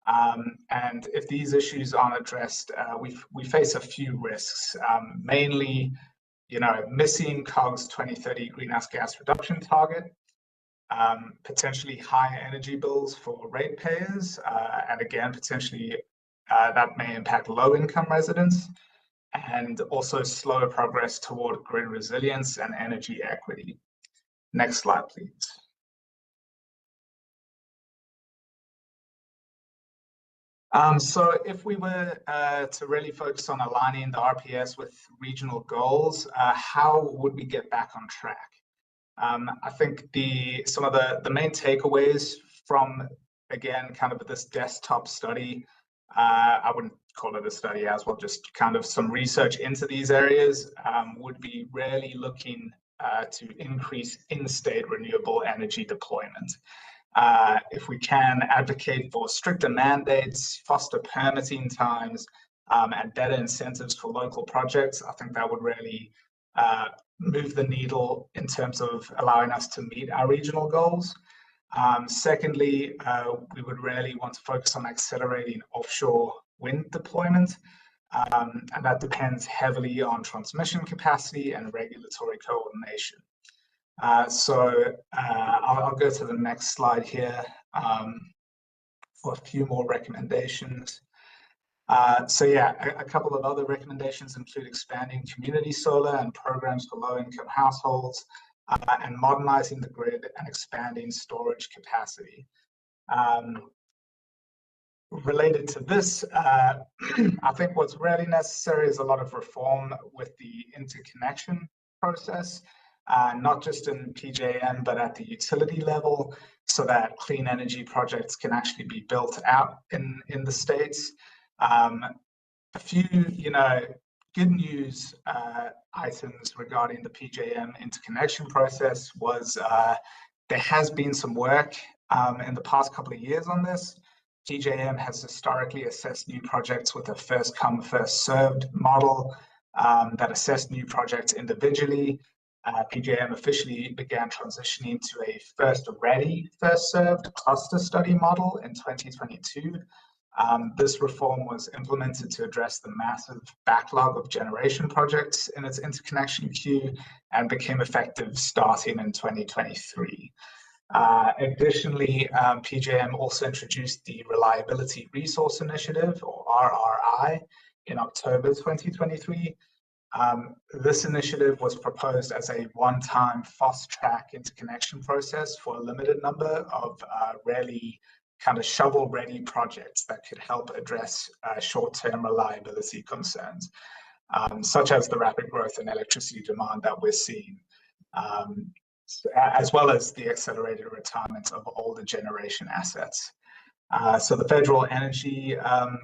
And if these issues aren't addressed, we face a few risks, mainly, you know, missing COG's 2030 greenhouse gas reduction target, potentially higher energy bills for ratepayers, and again, potentially that may impact low-income residents, and also slower progress toward grid resilience and energy equity. Next slide, please. So if we were to really focus on aligning the RPS with regional goals, how would we get back on track? I think some of the main takeaways from, again, kind of this desktop study, I wouldn't call it a study as well, just kind of some research into these areas, would be really looking to increase in-state renewable energy deployment. If we can advocate for stricter mandates, foster permitting times, and better incentives for local projects, I think that would really move the needle in terms of allowing us to meet our regional goals. Secondly, we would really want to focus on accelerating offshore wind deployment, and that depends heavily on transmission capacity and regulatory coordination. I'll go to the next slide here for a few more recommendations. A couple of other recommendations include expanding community solar and programs for low-income households, and modernizing the grid and expanding storage capacity. Related to this, I think what's really necessary is a lot of reform with the interconnection process, not just in PJM, but at the utility level, so that clean energy projects can actually be built out in the states. A few, good news items regarding the PJM interconnection process was there has been some work in the past couple of years on this. PJM has historically assessed new projects with a first come, first served model that assessed new projects individually. PJM officially began transitioning to a first ready, first served cluster study model in 2022. This reform was implemented to address the massive backlog of generation projects in its interconnection queue and became effective starting in 2023. Additionally, PJM also introduced the Reliability Resource Initiative, or RRI, in October 2023. This initiative was proposed as a one-time fast-track interconnection process for a limited number of really kind of shovel-ready projects that could help address short-term reliability concerns, such as the rapid growth in electricity demand that we're seeing, as well as the accelerated retirement of older generation assets. So the Federal Energy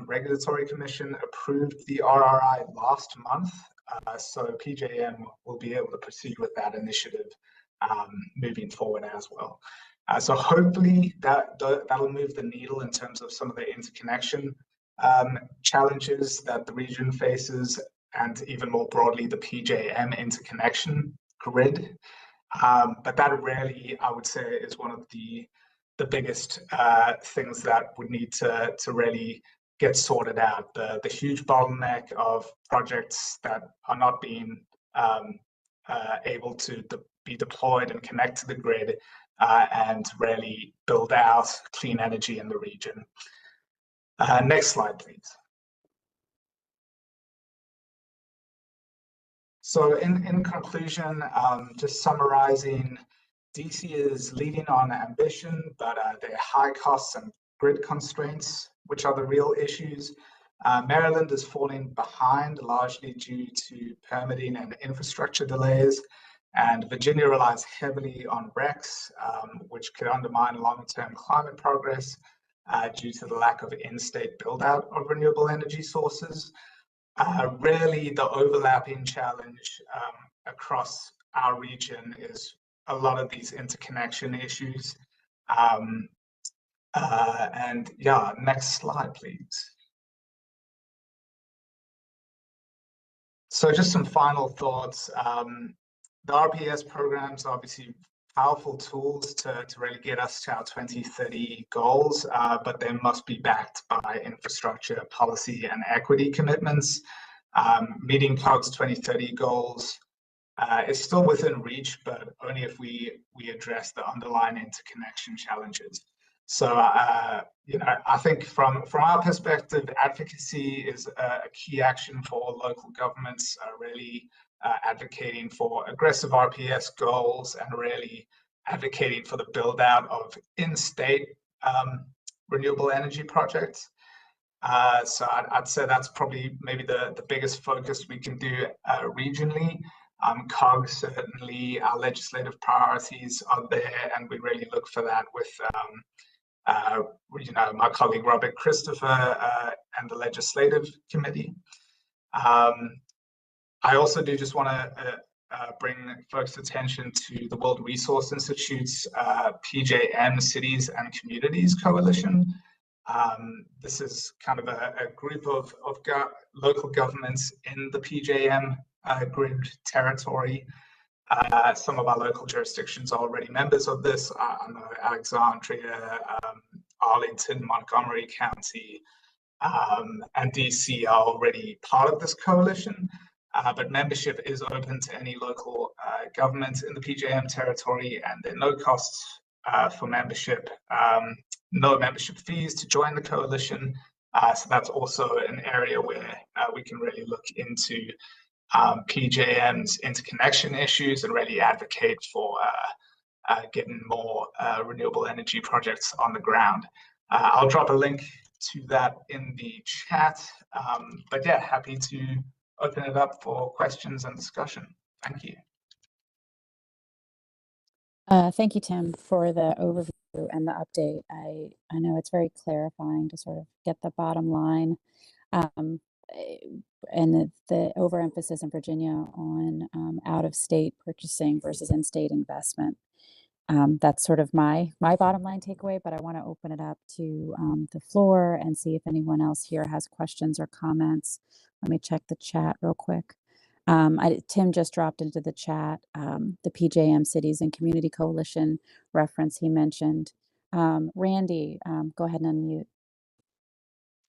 Regulatory Commission approved the RRI last month, so PJM will be able to proceed with that initiative moving forward as well. So hopefully that'll move the needle in terms of some of the interconnection challenges that the region faces, and even more broadly, the PJM interconnection grid. But that really, I would say, is one of the biggest things that would need to really get sorted out. The huge bottleneck of projects that are not being able to be deployed and connect to the grid and really build out clean energy in the region. Next slide, please. So in conclusion, just summarizing, DC is leading on ambition, but there are high costs and grid constraints, which are the real issues. Maryland is falling behind, largely due to permitting and infrastructure delays, and Virginia relies heavily on RECs, which could undermine long-term climate progress due to the lack of in-state build-out of renewable energy sources. Really, the overlapping challenge across our region is a lot of these interconnection issues. And yeah, next slide, please. So just some final thoughts. The RPS programs are obviously powerful tools to really get us to our 2030 goals, but they must be backed by infrastructure, policy, and equity commitments. Meeting COG's 2030 goals is still within reach, but only if we address the underlying interconnection challenges. So, I think from our perspective, advocacy is a key action for local governments, really advocating for aggressive RPS goals and really advocating for the build out of in-state renewable energy projects. So I'd say that's probably maybe the biggest focus we can do regionally. COG, certainly our legislative priorities are there, and we really look for that with my colleague Robert Christopher and the Legislative Committee. I also do just want to bring folks' attention to the World Resource Institute's PJM Cities and Communities Coalition. This is kind of a group of local governments in the PJM grid territory. Some of our local jurisdictions are already members of this. I know Alexandria, Arlington, Montgomery County, and DC are already part of this coalition. But membership is open to any local government in the PJM territory, and there are no costs for membership, no membership fees to join the coalition. So that's also an area where we can really look into PJM's interconnection issues and really advocate for getting more renewable energy projects on the ground. I'll drop a link to that in the chat. But yeah, happy to open it up for questions and discussion. Thank you. Thank you, Tim, for the overview and the update. I know it's very clarifying to sort of get the bottom line. And the overemphasis in Virginia on out-of-state purchasing versus in-state investment. That's sort of my bottom line takeaway, but I want to open it up to the floor and see if anyone else here has questions or comments. Let me check the chat real quick. Tim just dropped into the chat the PJM Cities and Community Coalition reference he mentioned. Randy, go ahead and unmute.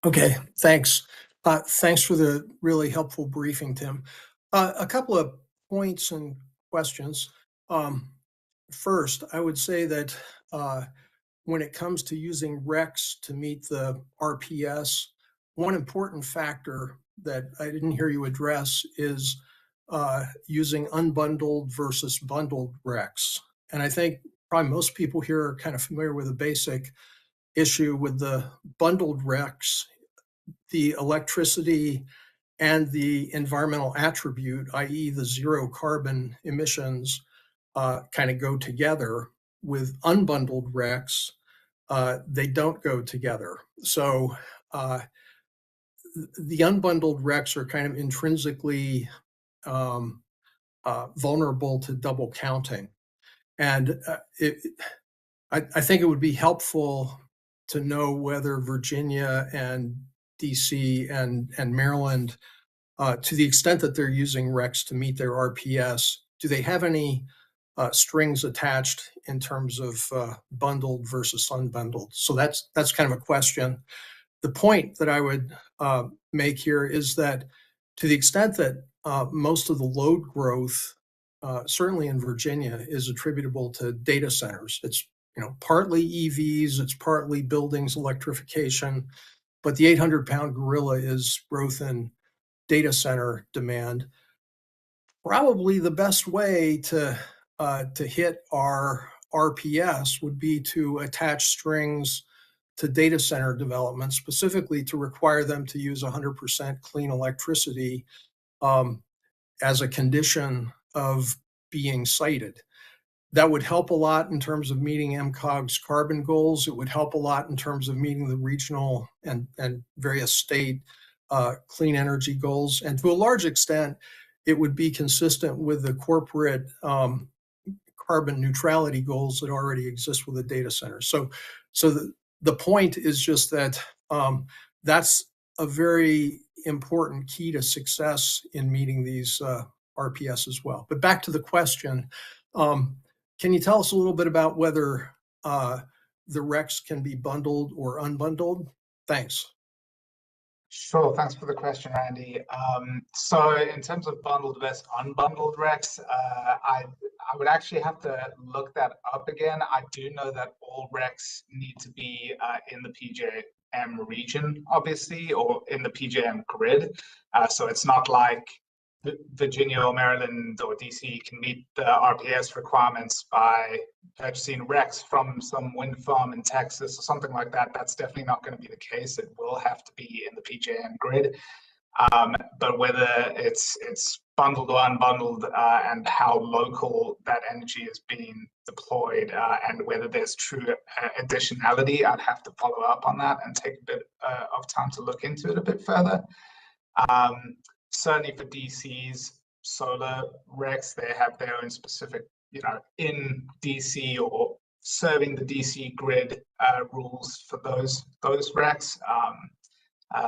Okay, thanks. Thanks for the really helpful briefing, Tim. A couple of points and questions. First, I would say that when it comes to using RECs to meet the RPS, one important factor that I didn't hear you address is using unbundled versus bundled RECs. And I think probably most people here are kind of familiar with the basic issue with the bundled RECs. The electricity and the environmental attribute, i.e. the zero carbon emissions, kind of go together. With unbundled RECs, they don't go together. So the unbundled RECs are kind of intrinsically vulnerable to double counting. And I think it would be helpful to know whether Virginia and DC and Maryland, to the extent that they're using RECs to meet their RPS, do they have any strings attached in terms of bundled versus unbundled? So that's kind of a question. The point that I would make here is that to the extent that most of the load growth, certainly in Virginia, is attributable to data centers. It's partly EVs, it's partly buildings electrification, but the 800-pound gorilla is growth in data center demand. Probably the best way to hit our RPS would be to attach strings to data center development, specifically to require them to use 100% clean electricity as a condition of being sited. That would help a lot in terms of meeting MCOG's carbon goals. It would help a lot in terms of meeting the regional and various state clean energy goals. And to a large extent, it would be consistent with the corporate carbon neutrality goals that already exist with the data center. So the point is just that that's a very important key to success in meeting these RPS as well. But back to the question, can you tell us a little bit about whether the RECs can be bundled or unbundled? Thanks. Sure, thanks for the question, Randy. So in terms of bundled versus unbundled RECs, I would actually have to look that up again. I do know that all RECs need to be in the PJM region, obviously, or in the PJM grid. So it's not like Virginia or Maryland or DC can meet the RPS requirements by purchasing RECs from some wind farm in Texas or something like that. That's definitely not going to be the case. It will have to be in the PJM grid. But whether it's bundled or unbundled and how local that energy is being deployed and whether there's true additionality, I'd have to follow up on that and take a bit of time to look into it a bit further. Certainly for DC's solar recs. They have their own specific, in DC or serving the DC grid rules for those recs.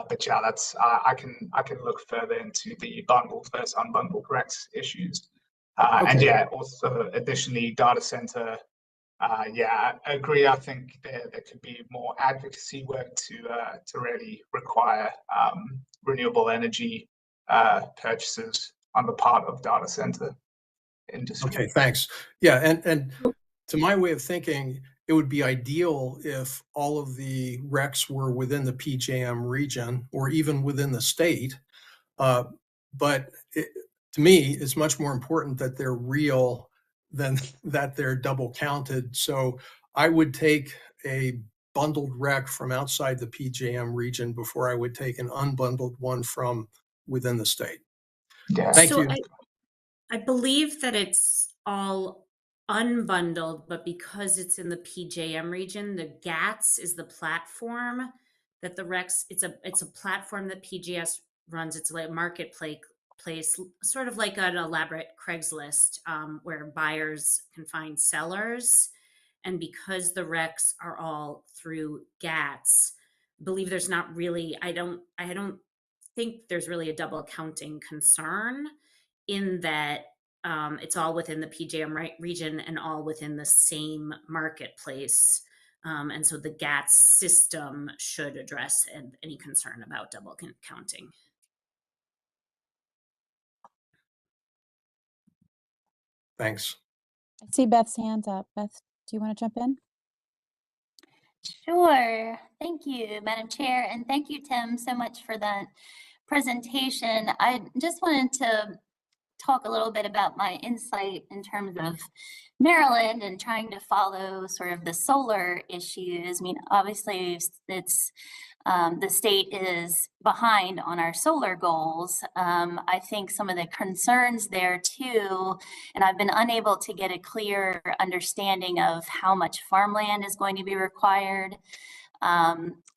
But yeah, that's I can look further into the bundled versus unbundled recs issues. And yeah, also additionally, data center. Yeah, I agree. I think there could be more advocacy work to really require renewable energy purchases on the part of data center industry. Okay, thanks. Yeah, and to my way of thinking, it would be ideal if all of the RECs were within the PJM region or even within the state. But to me, it's much more important that they're real than that they're double counted. So I would take a bundled REC from outside the PJM region before I would take an unbundled one from within the state. Yeah. Thank So you. I believe that it's all unbundled, but because it's in the PJM region, the GATS is the platform that the RECs, it's a platform that PGS runs. It's like a marketplace, sort of like an elaborate Craigslist, where buyers can find sellers. And because the RECs are all through GATS, I believe there's not really, I don't think there's really a double counting concern, in that it's all within the PJM region and all within the same marketplace. And so the GATS system should address any concern about double counting. Thanks. I see Beth's hand up. Beth, do you want to jump in? Sure. Thank you, Madam Chair, and thank you, Tim, so much for that presentation. I just wanted to talk a little bit about my insight in terms of Maryland and trying to follow sort of the solar issues. I mean, obviously, it's the state is behind on our solar goals. I think some of the concerns there too, and I've been unable to get a clear understanding of how much farmland is going to be required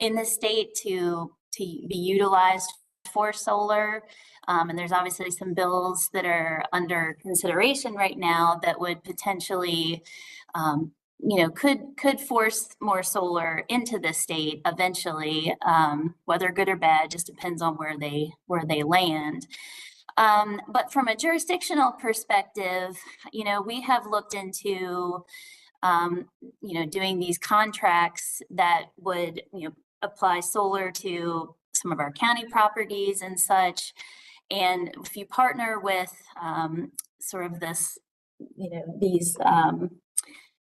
in the state to be utilized for solar. And there's obviously some bills that are under consideration right now that would potentially, could force more solar into the state eventually, whether good or bad, just depends on where they land. But from a jurisdictional perspective, we have looked into, doing these contracts that would, apply solar to some of our county properties and such. And if you partner with sort of this, these, I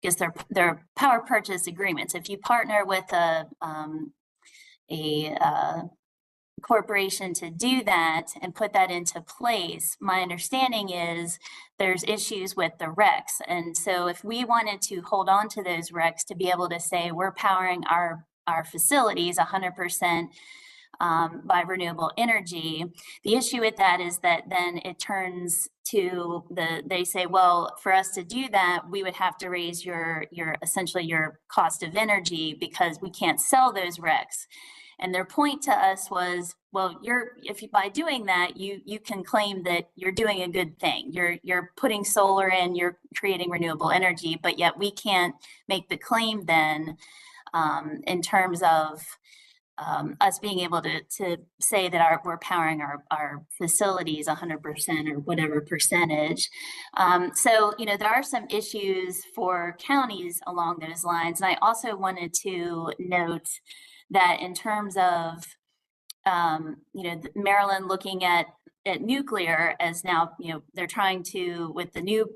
guess they're power purchase agreements. If you partner with a corporation to do that and put that into place, my understanding is there's issues with the RECs. And so if we wanted to hold on to those RECs to be able to say we're powering our facilities 100% by renewable energy, the issue with that is that then it turns to they say, well, for us to do that, we would have to raise your essentially your cost of energy because we can't sell those RECs. And their point to us was, well, by doing that, you can claim that you're doing a good thing. You're putting solar in, you're creating renewable energy, but yet we can't make the claim then in terms of us being able to say that we're powering our facilities 100% or whatever percentage. So, there are some issues for counties along those lines. And I also wanted to note that in terms of, Maryland looking at nuclear as now, they're trying to, with the new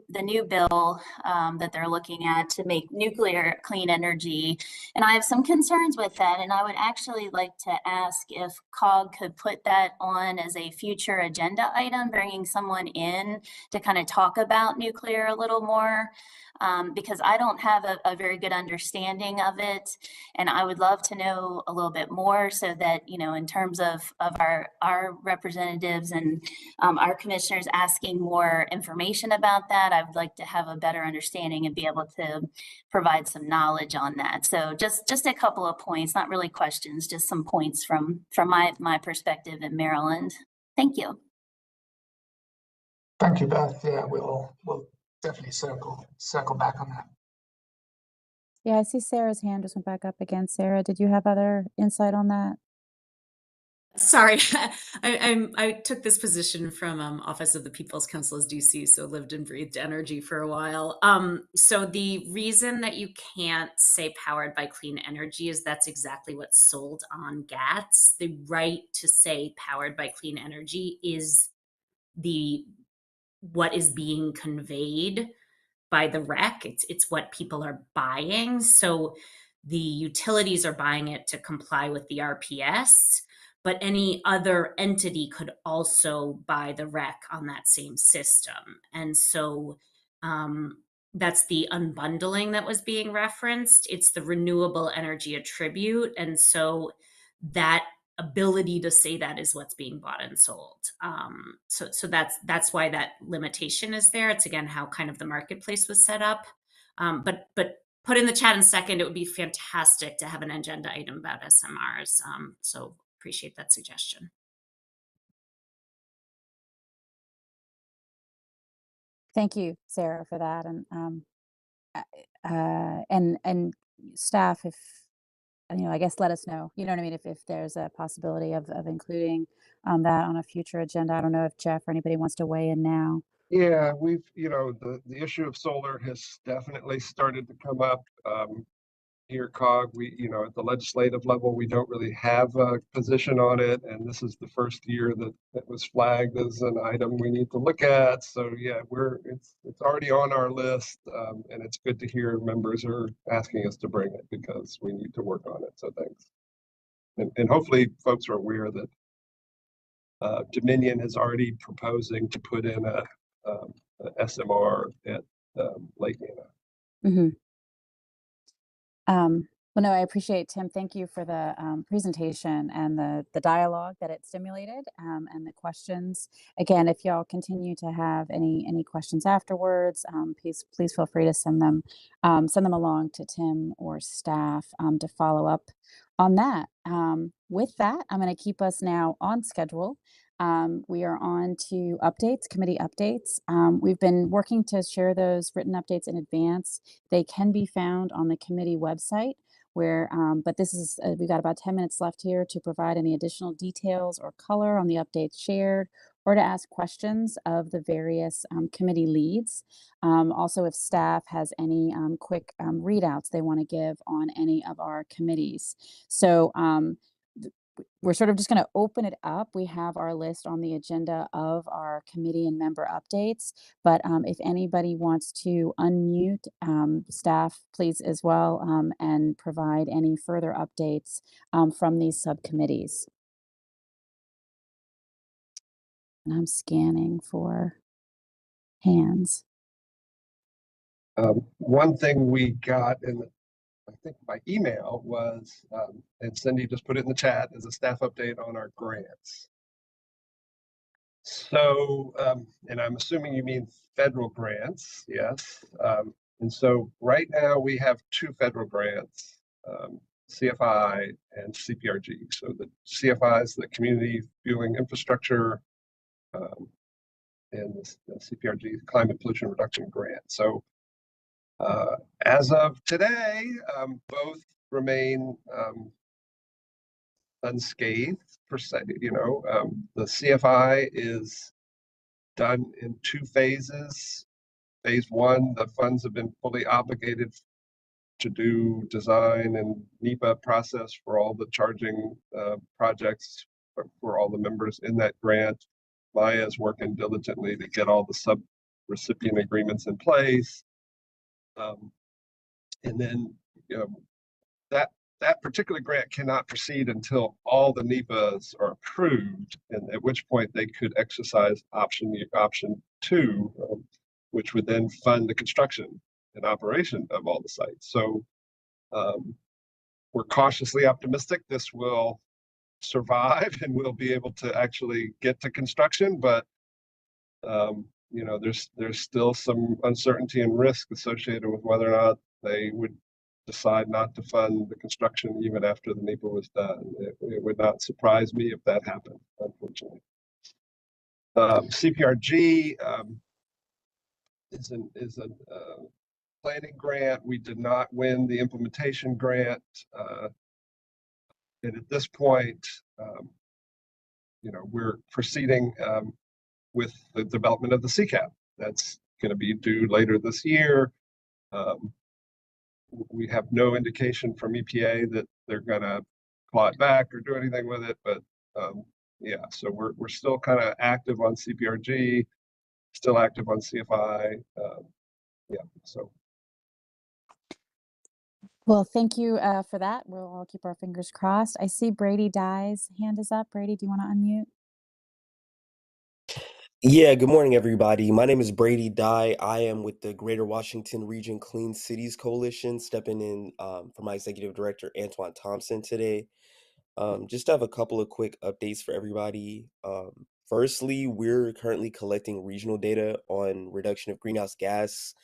bill that they're looking at to make nuclear clean energy. And I have some concerns with that. And I would actually like to ask if COG could put that on as a future agenda item, bringing someone in to kind of talk about nuclear a little more. Because I don't have a very good understanding of it. And I would love to know a little bit more so that, in terms of our representatives and our commissioners asking more information about that, I would like to have a better understanding and be able to provide some knowledge on that. So just a couple of points, not really questions, just some points from my perspective in Maryland. Thank you. Thank you, Beth. Yeah, we'll definitely circle back on that. Yeah, I see Sarah's hand just went back up again. Sarah, did you have other insight on that? Sorry, I took this position from Office of the People's Council as DC, so lived and breathed energy for a while. So the reason that you can't say powered by clean energy is that's exactly what's sold on GATS. The right to say powered by clean energy is what is being conveyed by the rec. It's what people are buying. So the utilities are buying it to comply with the RPS, but any other entity could also buy the rec on that same system. And so that's the unbundling that was being referenced. It's the renewable energy attribute. And so that ability to say that is what's being bought and sold. So that's why that limitation is there. It's again how kind of the marketplace was set up. But put in the chat in a second. It would be fantastic to have an agenda item about SMRs. So appreciate that suggestion. Thank you, Sarah, for that. And staff, if I guess let us know. You know what I mean? If there's a possibility of including that on a future agenda. I don't know if Jeff or anybody wants to weigh in now. Yeah, we've, the issue of solar has definitely started to come up. Here, COG, we, at the legislative level, we don't really have a position on it. And this is the first year that it was flagged as an item we need to look at. So yeah, it's already on our list. And it's good to hear members are asking us to bring it because we need to work on it. So thanks. And hopefully folks are aware that Dominion is already proposing to put in a SMR at Lake Anna. Mm-hmm. Well, no, I appreciate, Tim. Thank you for the presentation and the dialogue that it stimulated and the questions. Again, if y'all continue to have any questions afterwards, please feel free to send them along to Tim or staff to follow up on that. With that, I'm going to keep us now on schedule. We are on to updates, committee updates. We've been working to share those written updates in advance. They can be found on the committee website but this is, we've got about 10 minutes left here to provide any additional details or color on the updates shared or to ask questions of the various committee leads. Also, if staff has any quick readouts they want to give on any of our committees. So we're sort of just going to open it up. We have our list on the agenda of our committee and member updates, but if anybody wants to unmute, staff, please as well, and provide any further updates from these subcommittees. And I'm scanning for hands. One thing we got I think my email was, and Cindy just put it in the chat, as a staff update on our grants. So, and I'm assuming you mean federal grants, yes. And so right now we have 2 federal grants, CFI and CPRG. So the CFI is the Community Fueling Infrastructure, and the CPRG is Climate Pollution Reduction Grant. So as of today, both remain unscathed per se. The CFI is done in 2 phases. Phase 1, the funds have been fully obligated to do design and NEPA process for all the charging projects for all the members in that grant. Maya is working diligently to get all the sub-recipient agreements in place. And then that particular grant cannot proceed until all the NEPAs are approved, and at which point they could exercise option 2, which would then fund the construction and operation of all the sites. So we're cautiously optimistic this will survive and we'll be able to actually get to construction, but there's still some uncertainty and risk associated with whether or not they would decide not to fund the construction even after the NEPA was done. It would not surprise me if that happened, unfortunately. CPRG is a planning grant. We did not win the implementation grant. And at this point, we're proceeding with the development of the CCAP. That's going to be due later this year. We have no indication from EPA that they're going to claw it back or do anything with it, but yeah, so we're still kind of active on CPRG, still active on CFI. Yeah, so. Well, thank you for that. We'll all keep our fingers crossed. I see Brady Dye's hand is up. Brady, do you want to unmute? Yeah, good morning, everybody. My name is Brady Dye. I am with the Greater Washington Region Clean Cities Coalition, stepping in for my executive director, Antoine Thompson, today. Just to have a couple of quick updates for everybody. Firstly, we're currently collecting regional data on reduction of greenhouse gas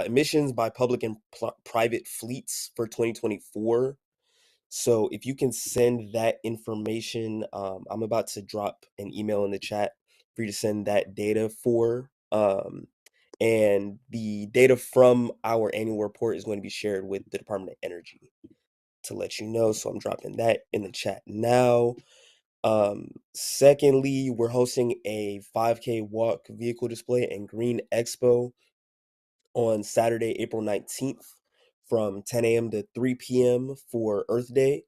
emissions by public and private fleets for 2024. So if you can send that information, I'm about to drop an email in the chat for you to send that data for. And the data from our annual report is going to be shared with the Department of Energy to let you know. So I'm dropping that in the chat now. Secondly, we're hosting a 5K walk vehicle display and Green Expo on Saturday, April 19th from 10 a.m. to 3 p.m. for Earth Day.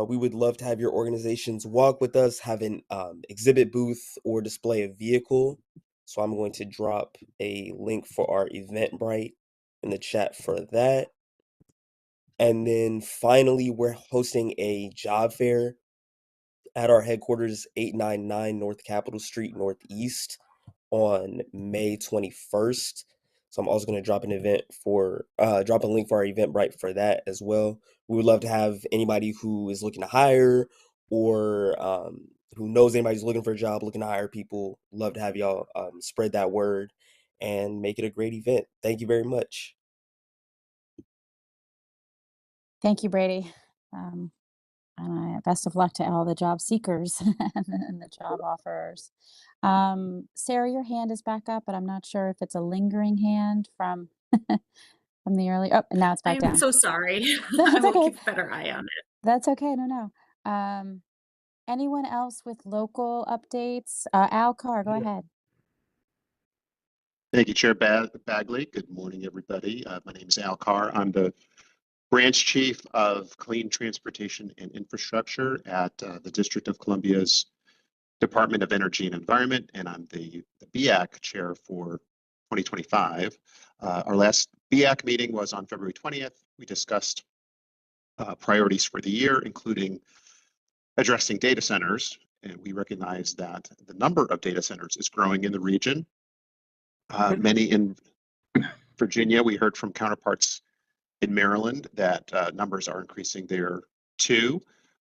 We would love to have your organizations walk with us, have an exhibit booth or display a vehicle. So I'm going to drop a link for our Eventbrite in the chat for that. And then finally, we're hosting a job fair at our headquarters, 899 North Capitol Street Northeast on May 21st. So I'm also going to drop a link for our Eventbrite for that as well. We would love to have anybody who is looking to hire or who knows anybody who's looking for a job, looking to hire people. Love to have y'all spread that word and make it a great event. Thank you very much. Thank you, Brady. And best of luck to all the job seekers and the job offerers. Sarah, your hand is back up, but I'm not sure if it's a lingering hand from from the early. Oh, and now it's back down. I'm so sorry. That's I will okay. keep a better eye on it. That's okay. No. Anyone else with local updates? Al Carr, go ahead. Thank you, Chair Bagley. Good morning, everybody. My name is Al Carr. I'm the Branch Chief of Clean Transportation and Infrastructure at the District of Columbia's Department of Energy and Environment, and I'm the BEAC Chair for 2025. Our last BEAC meeting was on February 20th. We discussed priorities for the year, including addressing data centers, and we recognize that the number of data centers is growing in the region. Many in Virginia. We heard from counterparts in Maryland that numbers are increasing there too.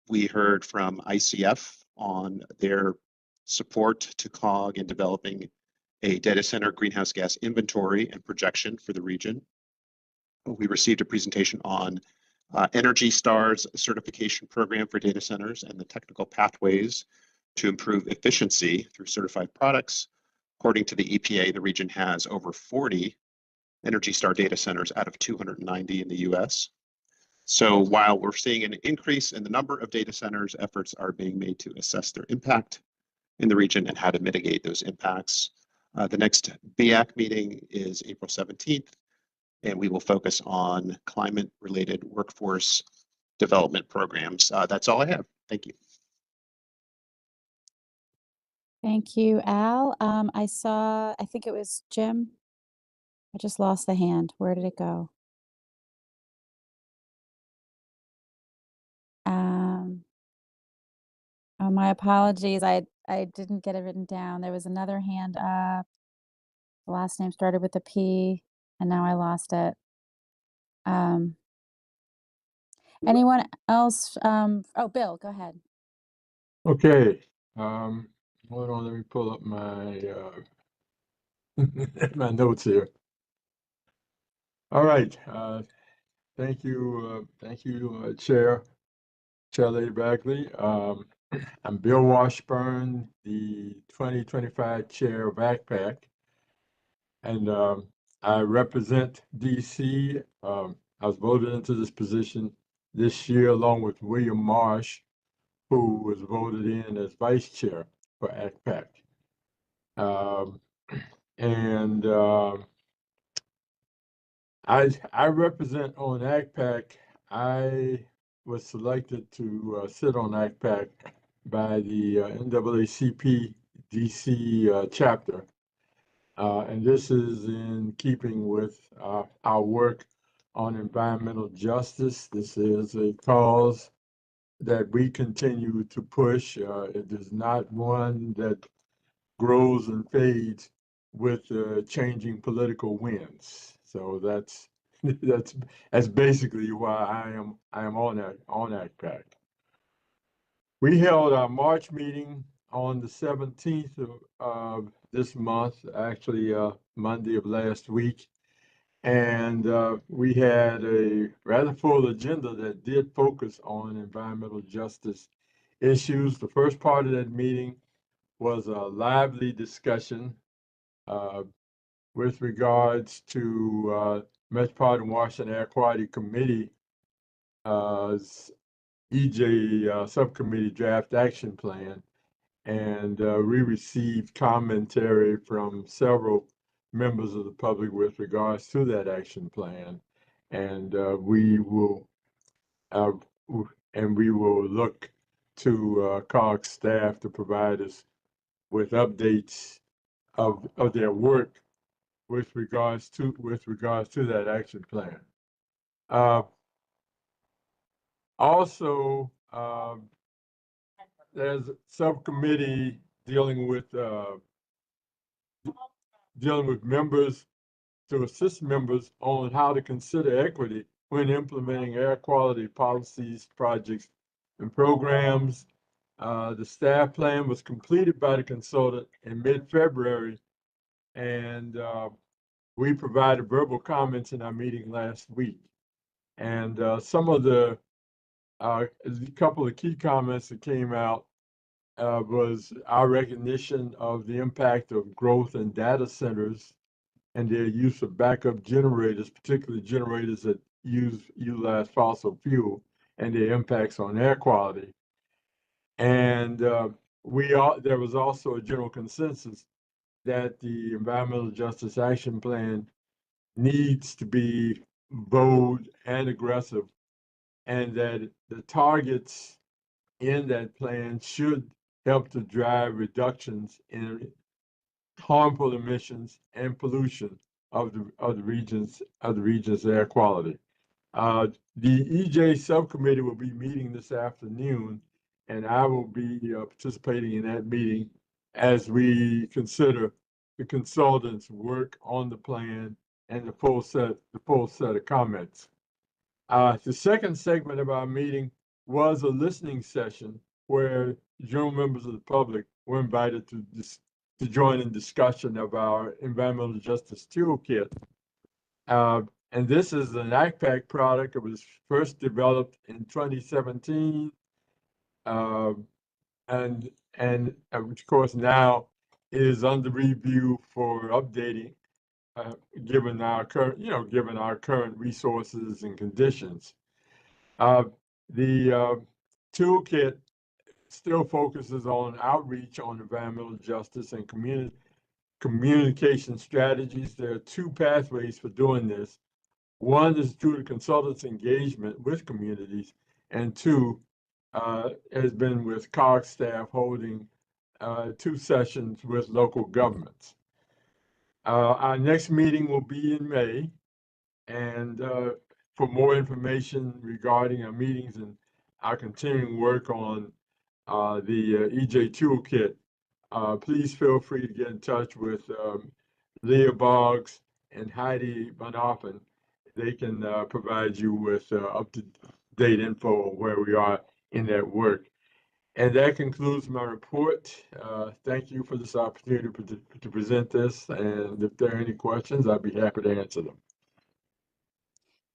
We heard from ICF on their support to COG in developing a data center greenhouse gas inventory and projection for the region. We received a presentation on Energy Star's certification program for data centers and the technical pathways to improve efficiency through certified products. According to the EPA, the region has over 40 Energy Star data centers out of 290 in the US. So while we're seeing an increase in the number of data centers, efforts are being made to assess their impact in the region and how to mitigate those impacts. The next BEAC meeting is April 17th, and we will focus on climate-related workforce development programs. That's all I have. Thank you. Thank you, Al. I think it was Jim. I just lost the hand. Where did it go? Oh, my apologies. I didn't get it written down. There was another hand up. The last name started with a P, and now I lost it. Anyone else? Oh, Bill, go ahead. Okay. Hold on, let me pull up my my notes here. All right. Thank you, Chair Lady Bagley. I'm Bill Washburn, the 2025 chair of ACPAC, and I represent DC. I was voted into this position this year along with William Marsh, who was voted in as vice chair for ACPAC. And I represent on ACPAC. I was selected to sit on ACPAC by the NAACP DC chapter. And this is in keeping with our work on environmental justice. This is a cause that we continue to push. It is not one that grows and fades with changing political winds. So that's that's basically why I am on ACPAC. We held our March meeting on the 17th of this month, actually Monday of last week. And we had a rather full agenda that did focus on environmental justice issues. The first part of that meeting was a lively discussion with regards to Metropolitan Washington Air Quality Committee EJ Subcommittee Draft Action Plan. And we received commentary from several members of the public with regards to that action plan. And we will look to COG staff to provide us with updates of their work with regards to that action plan. Also, there's a subcommittee dealing with members to assist members on how to consider equity when implementing air quality policies, projects, and programs. The staff plan was completed by the consultant in mid-February, and we provided verbal comments in our meeting last week. And some of a couple of key comments that came out was our recognition of the impact of growth in data centers and their use of backup generators, particularly generators that utilize fossil fuel, and their impacts on air quality. And there was also a general consensus that the Environmental Justice Action Plan needs to be bold and aggressive, and that the targets in that plan should help to drive reductions in harmful emissions and pollution of the region's air quality. The EJ subcommittee will be meeting this afternoon, and I will be participating in that meeting as we consider the consultants' work on the plan and the full set of comments. The second segment of our meeting was a listening session where general members of the public were invited to join in discussion of our environmental justice toolkit. And this is an ACPAC product. It was first developed in 2017, and of course now is under review for updating, given our current resources and conditions. The toolkit still focuses on outreach on environmental justice and communication strategies. There are two pathways for doing this. One is through the consultants' engagement with communities, and two has been with COG staff holding 2 sessions with local governments. Our next meeting will be in May, and for more information regarding our meetings and our continuing work on the EJ Toolkit, please feel free to get in touch with Leah Boggs and Heidi Van Oppen. They can provide you with up-to-date info on where we are in that work. And that concludes my report. Thank you for this opportunity to present this. And if there are any questions, I'd be happy to answer them.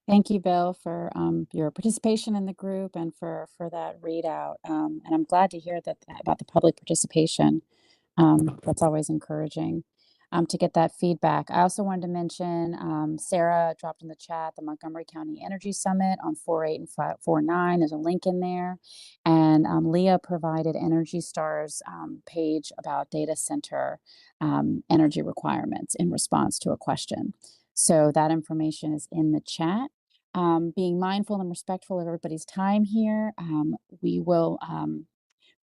Thank you, Bill, for your participation in the group and for that readout. And I'm glad to hear that about the public participation. That's always encouraging to get that feedback. I also wanted to mention Sarah dropped in the chat the Montgomery County Energy Summit on 4/8 and 4/9. There's a link in there. And Leah provided Energy Star's page about data center energy requirements in response to a question. So that information is in the chat. Being mindful and respectful of everybody's time here, we will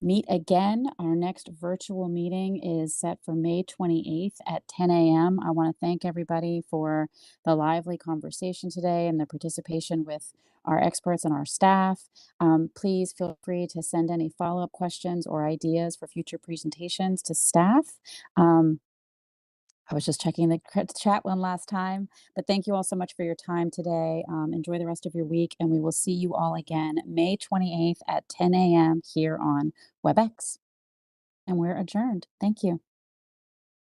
meet again. Our next virtual meeting is set for May 28th at 10 a.m. I want to thank everybody for the lively conversation today and the participation with our experts and our staff. Please feel free to send any follow-up questions or ideas for future presentations to staff. I was just checking the chat one last time, but thank you all so much for your time today. Enjoy the rest of your week, and we will see you all again May 28th at 10 a.m. here on WebEx. And we're adjourned. Thank you.